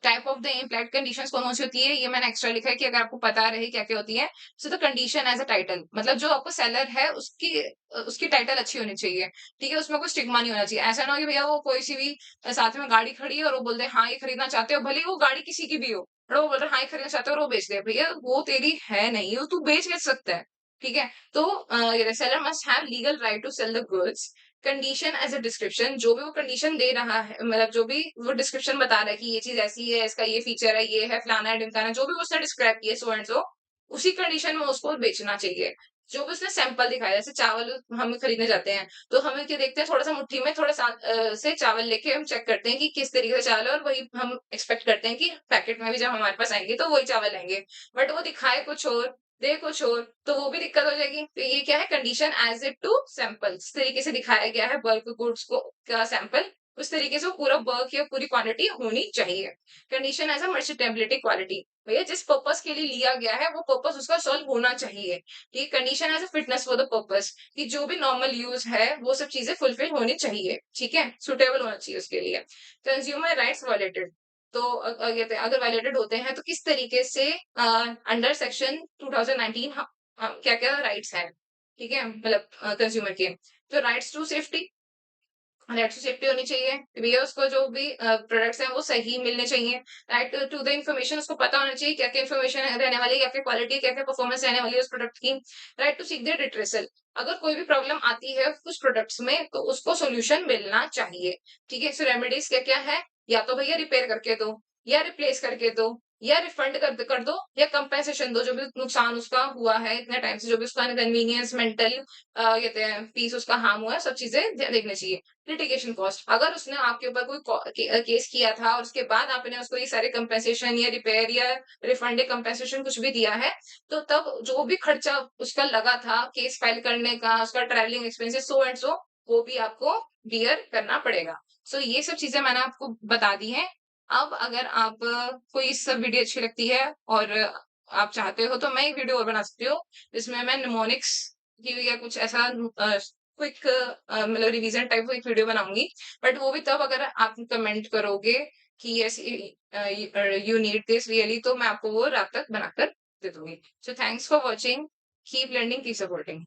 [SPEAKER 1] Type of the employed conditions कौन सी होती है, ये मैंने extra लिखा है कि अगर आपको पता रहे क्या क्या होती है। So the condition as a title, मतलब जो आपको सेलर है उसकी टाइटल अच्छी होनी चाहिए, ठीक है? उसमें कोई स्टिग्मा नहीं होना चाहिए। ऐसा ना हो कि भैया वो कोई सी भी साथ में गाड़ी खड़ी है और वो बोलते हैं हाँ ये खरीदना चाहते हो, भले ही वो गाड़ी किसी की भी हो, और वो बोल रहे हैं हाँ ये खरीदना चाहते हो और वो बेच दे, भैया वो तेरी है नहीं, वो तू बेच कैसे सकता है? ठीक है? तो seller must have legal right to sell the goods. Condition as a description, जो भी वो कंडीशन दे रहा है, मतलब जो भी वो डिस्क्रिप्शन बता रहा है कि ये चीज ऐसी है, इसका ये फीचर है, ये है, फलाना है, ढिमकाना है, जो भी उसने डिस्क्राइब किया सो एंड सो, उसी कंडीशन में उसको बेचना चाहिए। जो भी उसने सैंपल दिखाया, जैसे चावल हम खरीदने जाते हैं, तो हमें क्या देखते हैं, थोड़ा सा मुट्ठी में थोड़ा सा से चावल लेके हम चेक करते हैं कि किस तरीके से चावल है, और वही हम एक्सपेक्ट करते हैं कि पैकेट में भी जब हमारे पास आएंगे तो वही चावल लेंगे। बट वो दिखाए कुछ और, दे कुछ और, तो वो भी दिक्कत हो जाएगी। तो ये क्या है, condition as it to sample, इस तरीके से दिखाया गया है बल्क गुड्स को का सैंपल, उस तरीके से वो पूरा बल्क या पूरी क्वांटिटी होनी चाहिए। कंडीशन एज अ मर्चेंटेबिलिटी क्वालिटी, भैया जिस पर्पस के लिए लिया गया है वो पर्पस उसका सॉल्व होना चाहिए। ठीक, condition as a fitness for the purpose, कि जो भी नॉर्मल यूज है वो सब चीजें फुलफिल होनी चाहिए, ठीक है, सुटेबल होना चाहिए उसके लिए। कंज्यूमर राइट्स वायलेटेड, तो कहते हैं अगर वायलेटेड होते हैं तो किस तरीके से अंडर सेक्शन 2019 क्या क्या राइट्स हैं, ठीक है, मतलब कंज्यूमर के। तो rights to safety, right to safety होनी चाहिए कि भैया उसको जो भी प्रोडक्ट्स हैं वो सही मिलने चाहिए। राइट टू द इन्फॉर्मेशन, उसको पता होना चाहिए क्या क्या इन्फॉर्मेशन रहने वाली है, क्या क्या क्वालिटी, क्या क्या परफॉर्मेंस रहने वाली है उस प्रोडक्ट की। Right to seek the redressal, अगर कोई भी प्रॉब्लम आती है कुछ प्रोडक्ट्स में तो उसको सोल्यूशन मिलना चाहिए। ठीक है? सो रेमेडीज क्या क्या है, या तो भैया रिपेयर करके दो, या रिप्लेस करके दो, या रिफंड कर दो, या कंपेंसेशन दो, जो भी नुकसान उसका हुआ है इतने टाइम से, जो भी उसका इनकन्वीनियंस, मेंटल कहते हैं पीस उसका हार्म हुआ है, सब चीजें देखनी चाहिए। लिटिगेशन कॉस्ट, अगर उसने आपके ऊपर कोई केस किया था और उसके बाद आपने उसको ये सारे कंपेंसेशन या रिपेयर या रिफंड या कंपेंसेशन कुछ भी दिया है, तो तब जो भी खर्चा उसका लगा था केस फाइल करने का, उसका travelling expenses so and so, वो भी आपको बियर करना पड़ेगा। सो ये सब चीजें मैंने आपको बता दी हैं। अब अगर आप को ये सब वीडियो अच्छी लगती है और आप चाहते हो, तो मैं एक वीडियो और बना सकती हूँ जिसमें मैं निमोनिक्स की या कुछ ऐसा क्विक मतलब रिवीजन टाइप एक वीडियो बनाऊंगी। बट वो भी तब अगर आप कमेंट करोगे कि yes you need this really, तो मैं आपको वो रात तक बनाकर दे दूंगी। So thanks for watching, keep learning, keep supporting.